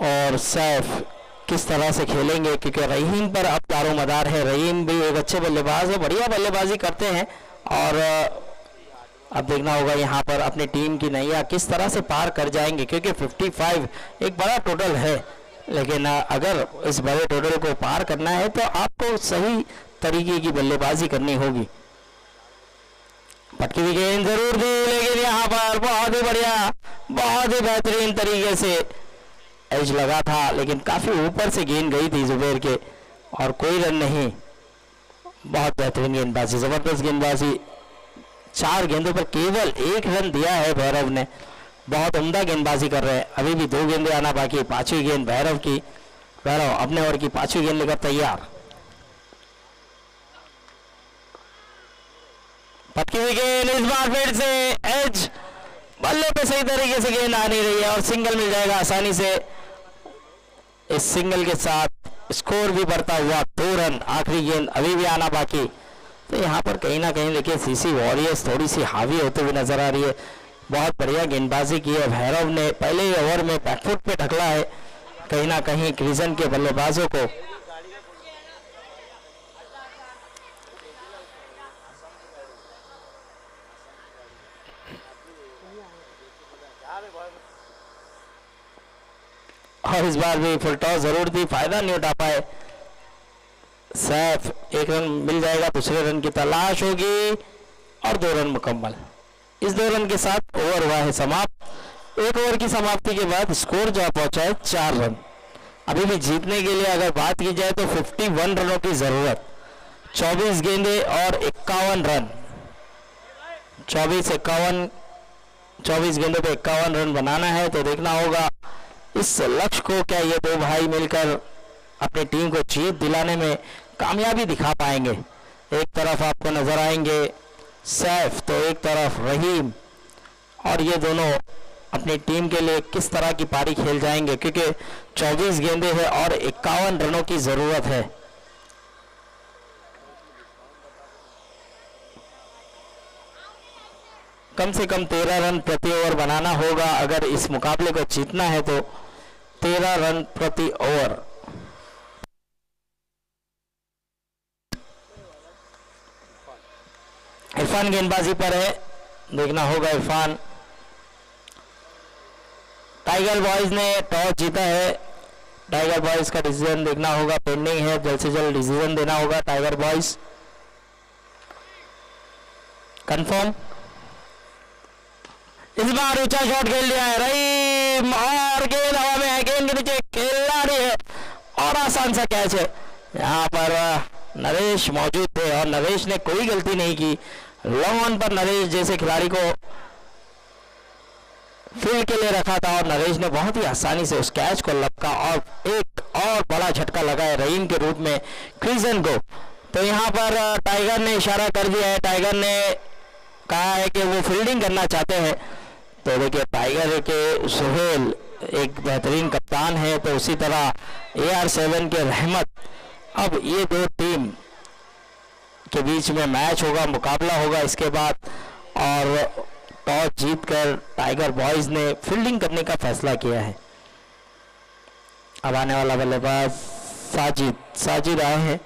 और सैफ किस तरह से खेलेंगे, क्योंकि रहीम पर अब दारोमदार है। रहीम भी एक अच्छे बल्लेबाज है, बढ़िया बल्लेबाजी करते हैं और अब देखना होगा यहाँ पर अपनी टीम की नैया किस तरह से पार कर जाएंगे, क्योंकि 55 एक बड़ा टोटल है, लेकिन अगर इस बड़े टोटल को पार करना है तो आपको सही तरीके की बल्लेबाजी करनी होगी। पटकी हुई गेंद जरूर दी, लेकिन यहाँ पर बहुत ही बढ़िया, बहुत ही बेहतरीन तरीके से एज लगा था, लेकिन काफी ऊपर से गेंद गई थी जुबैर के और कोई रन नहीं। बहुत बेहतरीन गेंदबाजी, जबरदस्त गेंदबाजी। 4 गेंदों पर केवल 1 रन दिया है भैरव ने, बहुत उम्दा गेंदबाजी कर रहे हैं। अभी भी 2 गेंदें आना बाकी, 5वीं गेंद भैरव की। भैरव अपने ओवर की 5वीं गेंद लेकर तैयार। पटकी हुई गेंद, इस बार फिर से एज, बल्ले पे सही तरीके से गेंद आ नहीं रही है और सिंगल मिल जाएगा आसानी से। इस सिंगल के साथ स्कोर भी बढ़ता हुआ 2 रन। आखिरी गेंद अभी भी आना बाकी। तो यहाँ पर कहीं ना कहीं देखिए सीसी वॉरियर्स थोड़ी सी हावी होते हुए नजर आ रही है। बहुत बढ़िया गेंदबाजी की है भैरव ने, पहले ही ओवर में बैकफुट पे ढकला है कहीं ना कहीं क्रिजन के बल्लेबाजों को। और इस बार भी फुल टॉस जरूर थी, फायदा नहीं उठा पाए। सैफ, 1 रन मिल जाएगा, दूसरे रन की तलाश होगी और 2 रन मुकम्मल। इस 2 रन के साथ ओवर हुआ है समाप्त। 1 ओवर की समाप्ति के बाद स्कोर जो पहुंचा है 4 रन। अभी भी जीतने के लिए अगर बात की जाए तो 51 रनों की जरूरत, 24 गेंदे और 51 रन। 24 गेंदों पे 51 रन बनाना है। तो देखना होगा इस लक्ष्य को क्या ये 2 भाई मिलकर अपनी टीम को जीत दिलाने में कामयाबी दिखा पाएंगे। एक तरफ आपको नजर आएंगे सैफ, तो एक तरफ रहीम, और ये दोनों अपनी टीम के लिए किस तरह की पारी खेल जाएंगे, क्योंकि 24 गेंदें हैं और 51 रनों की जरूरत है। कम से कम 13 रन प्रति ओवर बनाना होगा अगर इस मुकाबले को जीतना है, तो 13 रन प्रति ओवर। इरफान गेंदबाजी पर है, देखना होगा इरफान। टाइगर बॉयज ने टॉस जीता है, टाइगर बॉयज का डिसीजन देखना होगा, पेंडिंग है, जल्द से जल्द डिसीजन देना होगा टाइगर बॉयज। कंफर्म। इस बार ऊंचा शॉट खेल लिया है रहीम और गेंद हवा में है, गेंद के नीचे खिलाड़ी है और आसान सा कैच है। यहाँ पर नरेश मौजूद थे और नरेश ने कोई गलती नहीं की। लॉन्ग ऑन पर नरेश जैसे खिलाड़ी को फील्ड के लिए रखा था और नरेश ने बहुत ही आसानी से उस कैच को लपका और एक और बड़ा झटका लगा है रहीम के रूप में क्रिजन को। तो यहाँ पर टाइगर ने इशारा कर दिया है, टाइगर ने कहा है कि वो फील्डिंग करना चाहते हैं। तो देखिए टाइगर के सुहेल एक बेहतरीन कप्तान है, तो उसी तरह AR7 के रहमत। अब ये 2 टीम के बीच में मैच होगा, मुकाबला होगा इसके बाद, और टॉस जीतकर टाइगर बॉयज ने फील्डिंग करने का फैसला किया है। अब आने वाला बल्लेबाज साजिद आए हैं,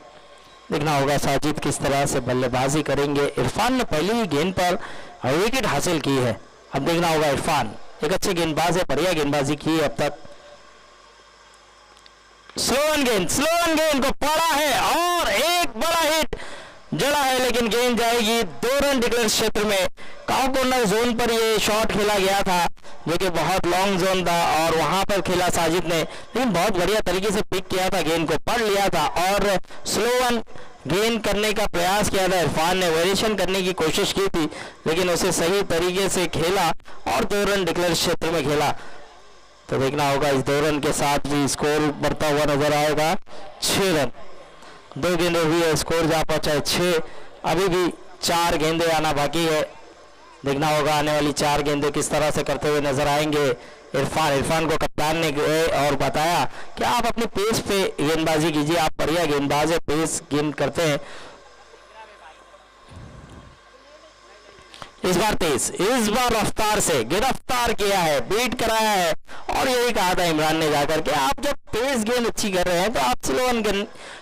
देखना होगा साजिद किस तरह से बल्लेबाजी करेंगे। इरफान ने पहली ही गेंद पर विकेट हासिल की है, अब देखना होगा इरफान एक अच्छे गेंदबाज है, बढ़िया गेंदबाजी की है अब तक। स्लो गेंद को पड़ा है और एक बड़ा हिट जड़ा है, लेकिन गेंद जाएगी 2 रन डिक्लेयर क्षेत्र में। काउ कॉर्नर जोन पर ये शॉट खेला गया था, जो कि बहुत लॉन्ग जोन था और वहां पर खेला साजिद ने, लेकिन बहुत बढ़िया तरीके से पिक किया था, गेंद को पढ़ लिया था और स्लो वन गेंद करने का प्रयास किया था। इरफान ने वेरिएशन करने की कोशिश की थी, लेकिन उसे सही तरीके से खेला और 2 रन डिक्लेयर क्षेत्र में खेला। तो देखना होगा इस 2 रन के साथ भी स्कोर बढ़ता हुआ नजर आएगा। 6 रन, 2 गेंदें हुई है, स्कोर जा पहुंचा है 6। अभी भी 4 गेंदें आना बाकी है, देखना होगा आने वाली 4 गेंदें किस तरह से करते हुए नजर आएंगे। इरफान को कप्तान ने गए और बताया कि आप अपनी पेस पे गेंदबाजी कीजिए, आप बढ़िया गेंदबाज है, पेस गेंद करते हैं। इस बार तेज, इस बार रफ्तार से गिरफ्तार किया है, बीट कराया है और यही कहा था इमरान ने जाकर के आप जब तेज गेंद अच्छी कर रहे हैं तो आप स्लो वन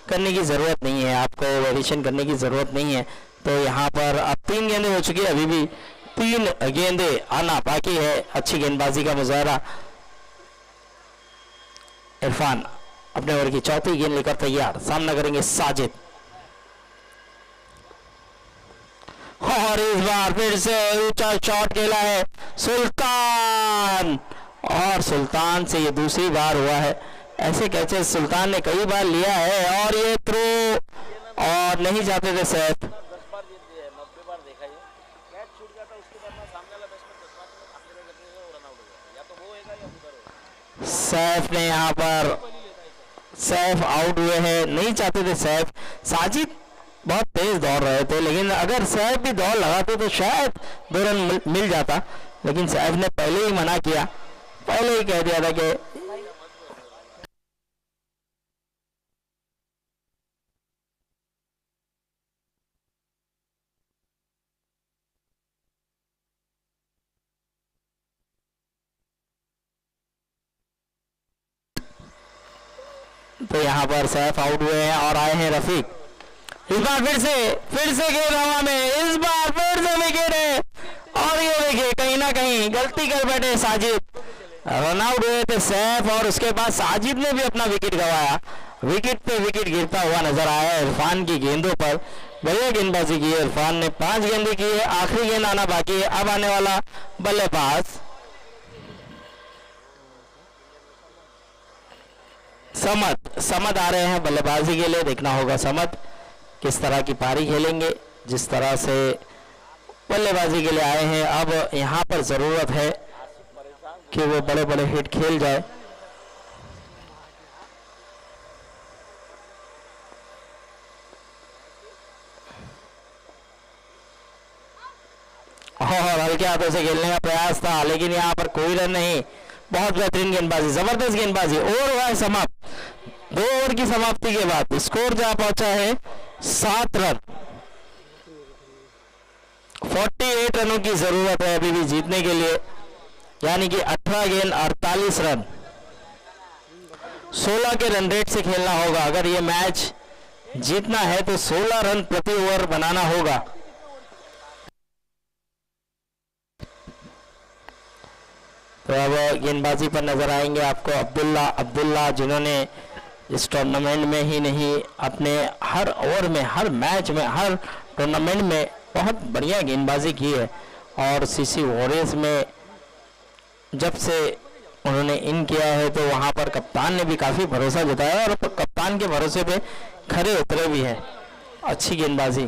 करने की जरूरत नहीं है, आपको वेरिएशन करने की जरूरत नहीं है। तो यहाँ पर अब 3 गेंदें हो चुकी है, अभी भी 3 गेंदें आना बाकी है। अच्छी गेंदबाजी का मुजाहरा। इरफान अपने ओवर की 4थी गेंद लेकर तैयार, सामना करेंगे साजिद। और इस बार फिर से ऊंचा शॉट खेला है सुल्तान, और सुल्तान से ये दूसरी बार हुआ है। ऐसे कैचेस सुल्तान ने कई बार लिया है और ये थ्रो और नहीं जाते थे सैफ। 10 बार 90 बार देखा ये कैच छूट गया था, उसके बाद ना सामने वाला बैट्समैन 10 बार अपने में करते हुए रन आउट हो गया, या तो वो होएगा या उधर होएगा। सैफ ने यहाँ पर सैफ आउट हुए हैं, नहीं चाहते थे सैफ। साजिद बहुत तेज दौड़ रहे थे, लेकिन अगर सैफ भी दौड़ लगाते तो शायद 2 रन मिल जाता, लेकिन सैफ ने पहले ही मना किया, पहले ही कह दिया था कि तो यहाँ पर सैफ आउट हुए हैं और आए हैं रफीक। इस बार फिर से गेंद हवा में, इस बार फिर से विकेट है और ये देखिए कहीं ना कहीं गलती कर बैठे साजिद, रन आउट हुए थे सैफ और उसके बाद साजिद ने भी अपना विकेट गंवाया। विकेट पे विकेट गिरता हुआ नजर आया इरफान की गेंदों पर। बढ़िया गेंदबाजी की है इरफान ने, 5 गेंदें की है, आखिरी गेंद आना बाकी है। अब आने वाला बल्लेबाज समद आ रहे हैं बल्लेबाजी के लिए। देखना होगा समद किस तरह की पारी खेलेंगे, जिस तरह से बल्लेबाजी के लिए आए हैं। अब यहाँ पर जरूरत है कि वो बड़े बड़े हिट खेल जाए। और हल्के हाथों से खेलने का प्रयास था, लेकिन यहाँ पर कोई रन नहीं। बहुत बेहतरीन गेंदबाजी, जबरदस्त गेंदबाजी। ओवर हुआ है समाप्त। 2 ओवर की समाप्ति के बाद स्कोर जा पहुंचा है 7 रन। 48 रनों की जरूरत है अभी भी जीतने के लिए, यानी कि 18 गेंद 48 रन। 16 के रन रेट से खेलना होगा। अगर ये मैच जीतना है तो 16 रन प्रति ओवर बनाना होगा। तो अब गेंदबाजी पर नजर आएंगे आपको अब्दुल्ला, जिन्होंने इस टूर्नामेंट में ही नहीं, अपने हर ओवर में, हर मैच में, हर टूर्नामेंट में बहुत बढ़िया गेंदबाजी की है। और सीसी वॉरियर्स में जब से उन्होंने इन किया है तो वहां पर कप्तान ने भी काफ़ी भरोसा जताया और कप्तान के भरोसे पे खरे उतरे भी हैं। अच्छी गेंदबाजी।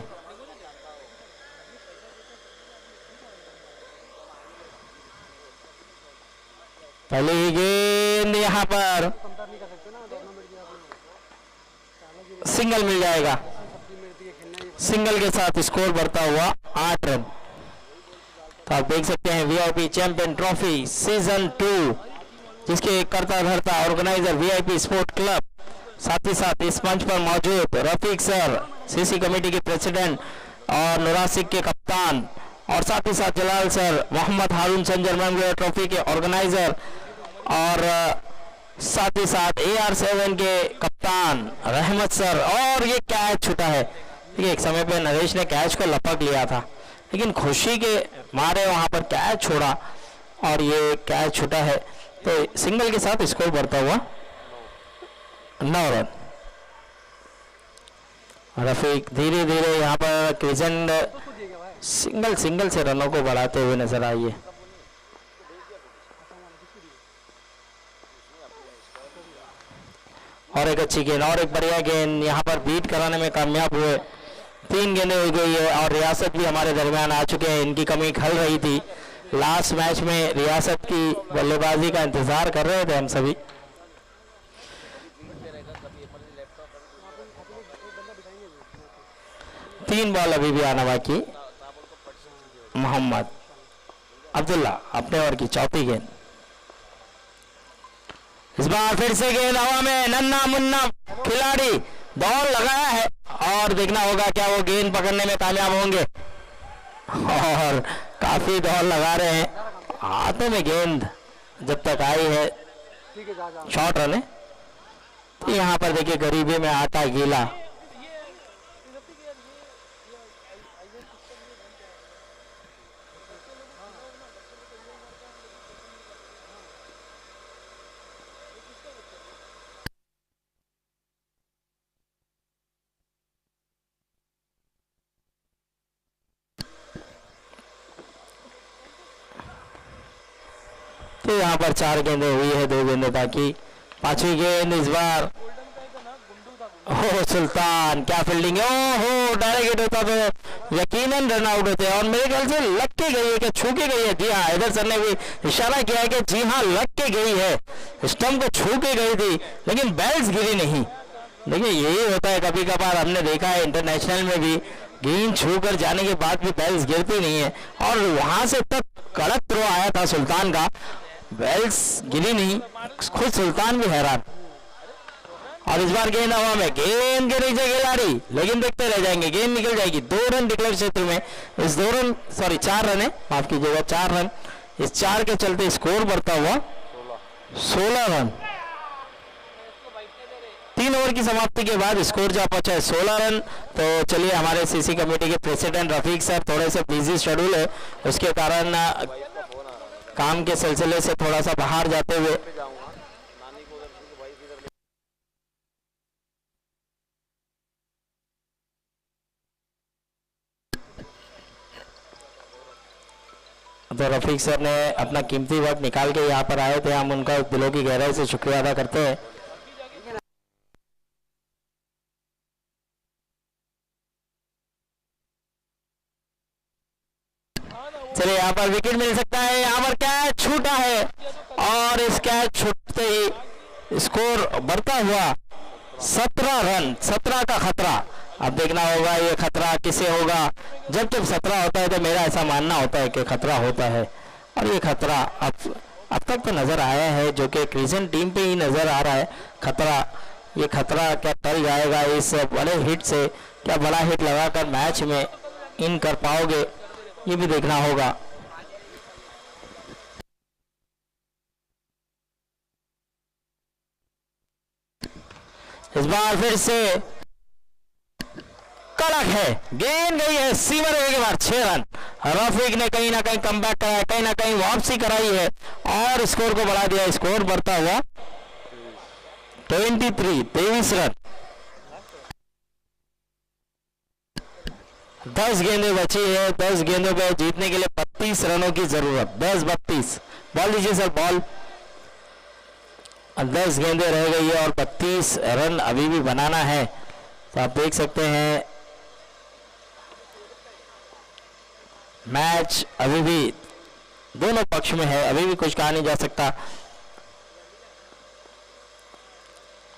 पहली ही गेंद यहाँ पर सिंगल मिल जाएगा। सिंगल के साथ स्कोर बढ़ता हुआ 8 रन। तो आप देख सकते हैं वीआईपी चैंपियन ट्रॉफी सीजन 2, जिसके करता धरता ऑर्गेनाइजर वीआईपी स्पोर्ट क्लब, साथ ही साथ इस मंच पर मौजूद रफीक सर, सीसी कमेटी के प्रेसिडेंट और नुरासिक के कप्तान, और साथ ही साथ जलाल सर, मोहम्मद हारून संजर मैमगोया ट्रॉफी के ऑर्गेनाइजर, और साथ ही साथ AR7 के कप्तान रहमत सर। और ये कैच छूटा है। देखिए एक समय पे नरेश ने कैच को लपक लिया था, लेकिन खुशी के मारे वहां पर कैच छोड़ा और ये कैच छूटा है। तो सिंगल के साथ स्कोर बढ़ता हुआ 9 रन। रफीक धीरे धीरे यहाँ पर क्रिजेंड सिंगल से रनों को बढ़ाते हुए नजर आइए। और एक अच्छी गेंद और एक बढ़िया गेंद, यहाँ पर बीट कराने में कामयाब हुए। 3 गेंदें हो गई है और रियासत भी हमारे दरमियान आ चुके हैं। इनकी कमी खल रही थी। लास्ट मैच में रियासत की बल्लेबाजी का इंतजार कर रहे थे हम सभी। तीन बॉल अभी भी आना बाकी। मोहम्मद अब्दुल्ला अपने ओवर की चौथी गेंद। इस बार फिर से गेंद हवा में, नन्ना मुन्ना खिलाड़ी दौड़ लगाया है और देखना होगा क्या वो गेंद पकड़ने में कामयाब होंगे। और काफी दौड़ लगा रहे हैं। हाथों में गेंद जब तक आई है शॉर्ट रन है। तो यहाँ पर देखिए गरीबी में आटा गीला। तो यहाँ पर 4 गेंदें हुई है, 2 गेंदें बाकी। 5वीं गेंद इस बार हो सुल्तान, क्या फील्डिंग है, ओहो डायरेक्ट हिट होता तो यकीनन रन आउट होते। और मेरे ख्याल से लग के गई है कि छू के गई है। जी हाँ, इधर सर ने भी इशारा किया है कि जी हाँ लग के गई है, स्टंप को छू के गई थी लेकिन बैल्स गिरी नहीं। देखिए यही होता है, कभी कभार हमने देखा है इंटरनेशनल में भी गेंद छू कर जाने के बाद भी बैल्स गिरती नहीं है। और वहां से तक कड़क थ्रो आया था सुल्तान का, बैल्स गिरी नहीं, खुद सुल्तान भी हैरान। और इस बार गेंद हवा में, गेंद के नीचे खिलाड़ी, लेकिन देखते रह जाएंगे, गेंद निकल जाएगी। 2 रन डिक्लेयर क्षेत्र में, इस 2 रन सॉरी 4 रन है, माफ कीजिएगा 4 रन, इस 4 के चलते स्कोर बढ़ता हुआ 16 रन। 3 ओवर की समाप्ति के बाद स्कोर जा पहुंचा है 16 रन। तो चलिए, हमारे सीसी कमेटी के प्रेसिडेंट रफीक सर थोड़े से बिजी शेड्यूल है, उसके कारण काम के सिलसिले से थोड़ा सा बाहर जाते हुए तो रफीक सर ने अपना कीमती वक्त निकाल के यहाँ पर आए थे, हम उनका दिलों की गहराई से शुक्रिया अदा करते हैं। चलिए, यहाँ पर विकेट मिल सकता है, यहाँ पर कैच छूटा है और इस कैच छूटते ही स्कोर बढ़ता हुआ 17 रन, 17 का खतरा। अब देखना होगा ये खतरा किसे होगा। जब जब 17 होता है तो मेरा ऐसा मानना होता है कि खतरा होता है, और ये खतरा अब तक तो नजर आया है, जो कि क्रिसेंट टीम पे ही नजर आ रहा है खतरा। ये खतरा क्या टल जाएगा इस बड़े हिट से, क्या बड़ा हिट लगाकर मैच में इन कर पाओगे, ये भी देखना होगा। इस बार फिर से कड़क है, गेंद गई है सीवर के बाद 6 रन। रफीक ने कहीं ना कहीं कमबैक कराया, कहीं ना कहीं वापसी कराई है और स्कोर को बढ़ा दिया। स्कोर बढ़ता हुआ 23 रन। 10 गेंदें बची है, 10 गेंदों पे जीतने के लिए 32 रनों की जरूरत। 10-32 बॉल दीजिए सर, बॉल। 10 गेंदें रह गई है और 32 रन अभी भी बनाना है। तो आप देख सकते हैं मैच अभी भी दोनों पक्ष में है, अभी भी कुछ कहा नहीं जा सकता।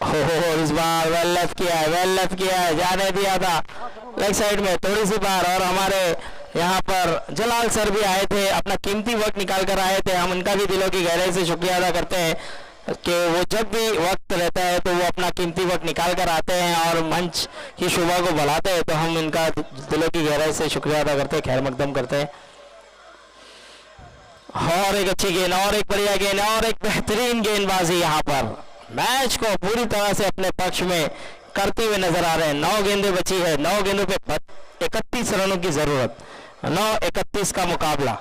हो इस बार वेल लेफ्ट किया है, वेल लेफ्ट किया है, जाने दिया था लेग साइड में थोड़ी सी बार। और हमारे यहाँ पर जलाल सर भी आए थे, अपना कीमती वक्त निकाल कर आए थे, हम उनका भी दिलों की गहराई से शुक्रिया अदा करते हैं कि वो जब भी वक्त रहता है तो वो अपना कीमती वक्त निकाल कर आते हैं और मंच की शोभा को बढ़ाते हैं। तो हम इनका दिलों की गहराई से शुक्रिया अदा करते हैं, खैर मकदम करते हैं। और एक अच्छी गेंद, और एक बढ़िया गेंद, और एक बेहतरीन गेंदबाजी यहाँ पर मैच को पूरी तरह से अपने पक्ष में करते हुए नजर आ रहे हैं। 9 गेंदें बची है, 9 गेंदों पे 31 रनों की जरूरत, 9-31 का मुकाबला।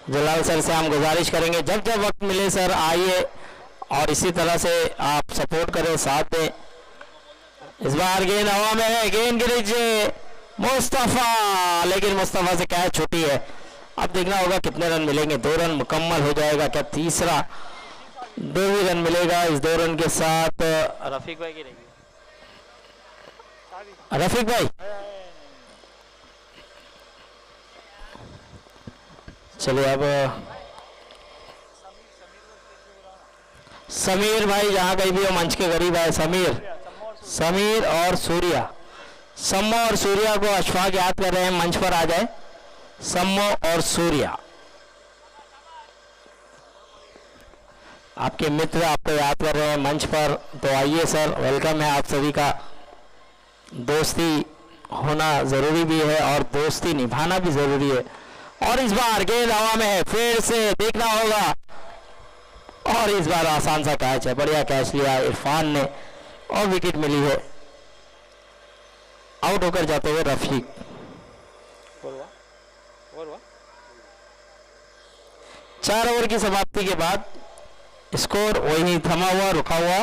जलाल सर से हम गुजारिश करेंगे जब जब वक्त मिले सर आइए और इसी तरह से आप सपोर्ट करें, साथ दें। इस बार गेंद हवा में है, गेंद के नीचे मुस्तफा, लेकिन मुस्तफा से कैच छूटी है। अब देखना होगा कितने रन मिलेंगे। 2 रन मुकम्मल हो जाएगा क्या, तीसरा 2 ही रन मिलेगा। इस 2 रन के साथ रफीक भाई की रहेगी, रफीक भाई चलिए। अब समीर भाई जहां कहीं भी हो मंच के करीब आए, समीर और सूर्या, सम्मो और सूर्या को अशफाक याद कर रहे हैं, मंच पर आ जाए। सम्मो और सूर्या आपके मित्र आपको याद कर रहे हैं मंच पर, तो आइए सर, वेलकम है आप सभी का। दोस्ती होना जरूरी भी है और दोस्ती निभाना भी जरूरी है। और इस बार गेंद हवा में है, फिर से देखना होगा, और इस बार आसान सा कैच है, बढ़िया कैच लिया इरफान ने और विकेट मिली है। आउट होकर जाते हुए रफीक। 4 ओवर की समाप्ति के बाद स्कोर वही थमा हुआ, रुका हुआ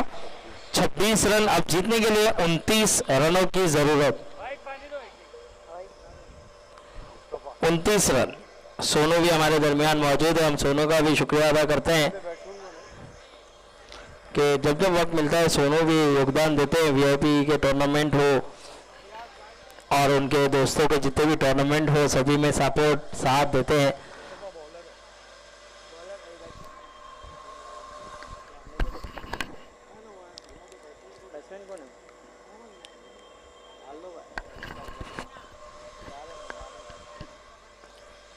26 रन। अब जीतने के लिए 29 रनों की जरूरत, 29 रन। सोनू भी हमारे दरमियान मौजूद है, हम सोनू का भी शुक्रिया अदा करते हैं कि जब जब वक्त मिलता है सोनू भी योगदान देते हैं, वीआईपी के टूर्नामेंट हो और उनके दोस्तों के जितने भी टूर्नामेंट हो सभी में सपोर्ट साथ देते हैं।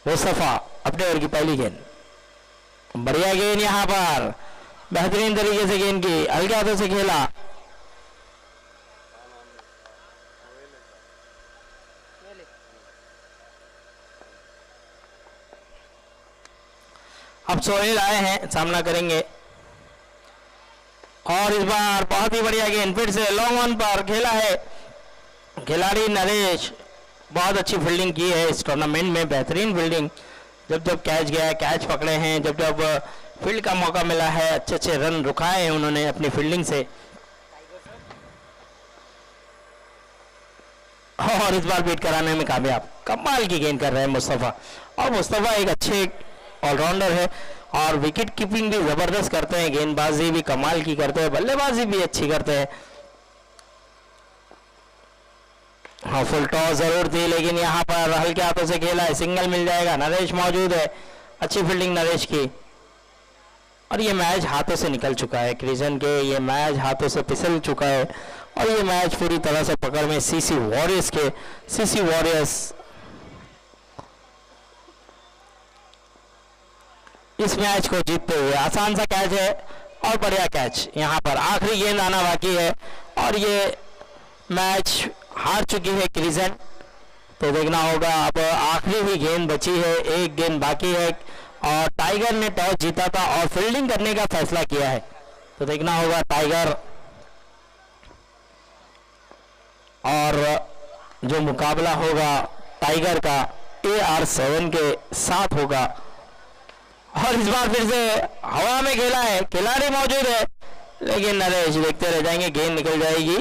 मुस्तफा अपने ओवर की पहली गेंद, बढ़िया गेंद यहाँ पर बेहतरीन तरीके से गेंद की, हल्के हाथों से खेला। अब सोहेल आए हैं, सामना करेंगे और इस बार बहुत ही बढ़िया गेंद फिर से लॉन्ग ऑन पर खेला है खिलाड़ी नरेश। बहुत अच्छी फील्डिंग की है इस टूर्नामेंट में, बेहतरीन फील्डिंग। जब जब कैच गया कैच पकड़े हैं, जब जब फील्ड का मौका मिला है अच्छे अच्छे रन रुकाए हैं उन्होंने अपनी फील्डिंग से। और इस बार बीट कराने में कामयाब, कमाल की गेंद कर रहे हैं मुस्तफा। और मुस्तफा एक अच्छे ऑलराउंडर है और विकेट कीपिंग भी जबरदस्त करते हैं, गेंदबाजी भी कमाल की करते हैं, बल्लेबाजी भी अच्छी करते हैं। हाँ फुल टॉस जरूर थी लेकिन यहाँ पर हल्के हाथों से खेला है, सिंगल मिल जाएगा। नरेश मौजूद है, अच्छी फील्डिंग नरेश की। और ये मैच हाथों से निकल चुका है क्रिजन के, ये मैच हाथों से फिसल चुका है और ये मैच पूरी तरह से पकड़ में सीसी वॉरियर्स के। सीसी वॉरियर्स इस मैच को जीतते हुए, आसान सा कैच है और बढ़िया कैच। यहाँ पर आखिरी गेंद आना बाकी है और ये मैच हार चुकी है क्रिजन। तो देखना होगा, अब आखिरी ही गेंद बची है, एक गेंद बाकी है और टाइगर ने टॉस जीता था और फील्डिंग करने का फैसला किया है। तो देखना होगा टाइगर और जो मुकाबला होगा टाइगर का AR7 के साथ होगा। और इस बार फिर से हवा में खेला है, खिलाड़ी मौजूद है लेकिन नरेश देखते रह जाएंगे, गेंद निकल जाएगी।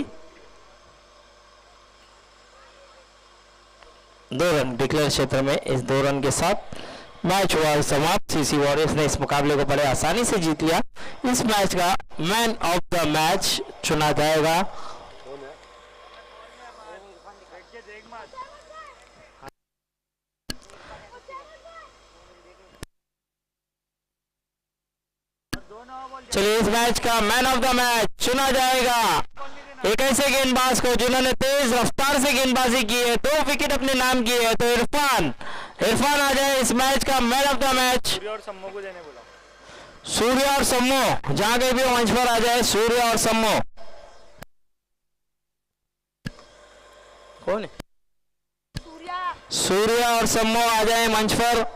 2 रन डिक्लेयर क्षेत्र में, इस 2 रन के साथ मैच हुआ समाप्त। सीसी वॉरियर्स ने इस मुकाबले को बड़े आसानी से जीत लिया। इस मैच का मैन ऑफ द मैच चुना जाएगा चलिए इस मैच का मैन ऑफ द मैच चुना जाएगा एक ऐसे गेंदबाज को जिन्होंने तेज रफ्तार से गेंदबाजी की है, 2 विकेट अपने नाम किए है। तो इरफान आ जाए इस मैच का मैन ऑफ द मैच। सूर्य और सम्मो को देने बोला, सूर्य और सम्मो जहां कहीं भी मंच पर आ जाए, सूर्य और सम्मो। कौन है? सूर्य और सम्मो आ जाए मंच पर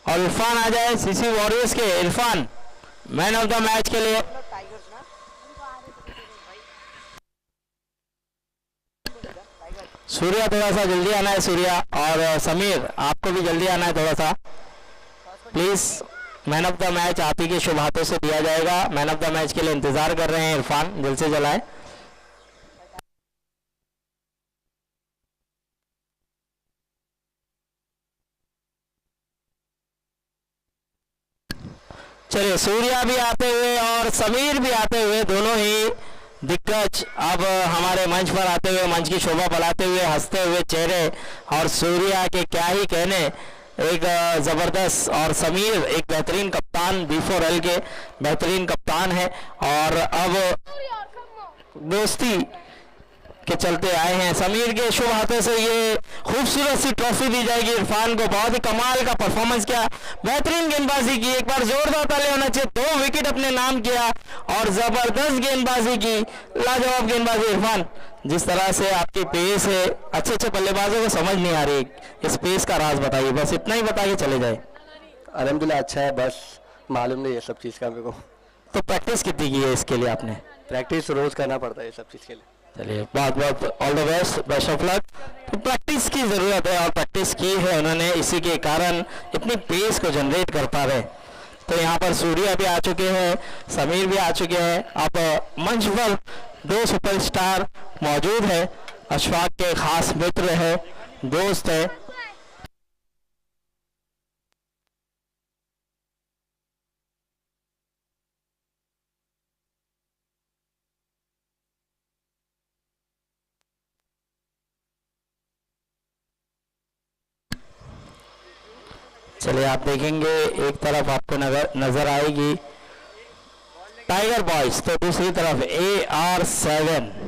और इरफान आ जाए सीसी वॉरियर्स के। Irfan man of the match के लिए। सूर्या थोड़ा सा जल्दी आना है, सूर्या और समीर आपको भी जल्दी आना है थोड़ा सा please. Man of the match आप ही के शुभ हाथों से दिया जाएगा। मैन ऑफ द मैच के लिए इंतजार कर रहे हैं इरफान, जल्द से जल्द आए। चलिए सूर्या भी आते हुए और समीर भी आते हुए, दोनों ही दिग्गज अब हमारे मंच पर आते हुए, मंच की शोभा बढ़ाते हुए, हंसते हुए चेहरे। और सूर्या के क्या ही कहने, एक जबरदस्त, और समीर एक बेहतरीन कप्तान, B4L के बेहतरीन कप्तान है और अब दोस्ती के चलते आए हैं। समीर के शुभ हाथों से ये खूबसूरत सी ट्रॉफी दी जाएगी इरफान को। बहुत ही कमाल का परफॉर्मेंस किया, बेहतरीन गेंदबाजी की, एक बार जोरदार ताली होना चाहिए। 2 विकेट अपने नाम किया और जबरदस्त गेंदबाजी की, लाजवाब गेंदबाजी इरफान। जिस तरह से आपकी पेस है, अच्छे अच्छे बल्लेबाजों को समझ नहीं आ रही, इस पेस का राज बताइए, बस इतना ही बता के चले जाए। अल्हम्दुलिल्लाह अच्छा है, बस मालूम नहीं है सब चीज़ का मेरे को। तो प्रैक्टिस कितनी की है इसके लिए आपने? प्रैक्टिस रोज़ करना पड़ता है ये सब चीज़ के लिए। चलिए बहुत बहुत all the best, best of luck. तो प्रैक्टिस की ज़रूरत है और प्रैक्टिस की है उन्होंने, इसी के कारण इतनी पेस को जनरेट कर पा रहे। तो यहाँ पर सूर्या भी आ चुके हैं, समीर भी आ चुके हैं। अब मंच पर 2 सुपरस्टार मौजूद है, अशफाक के खास मित्र है, दोस्त है। चलिए आप देखेंगे एक तरफ आपको नजर आएगी टाइगर बॉयज, तो दूसरी तरफ AR7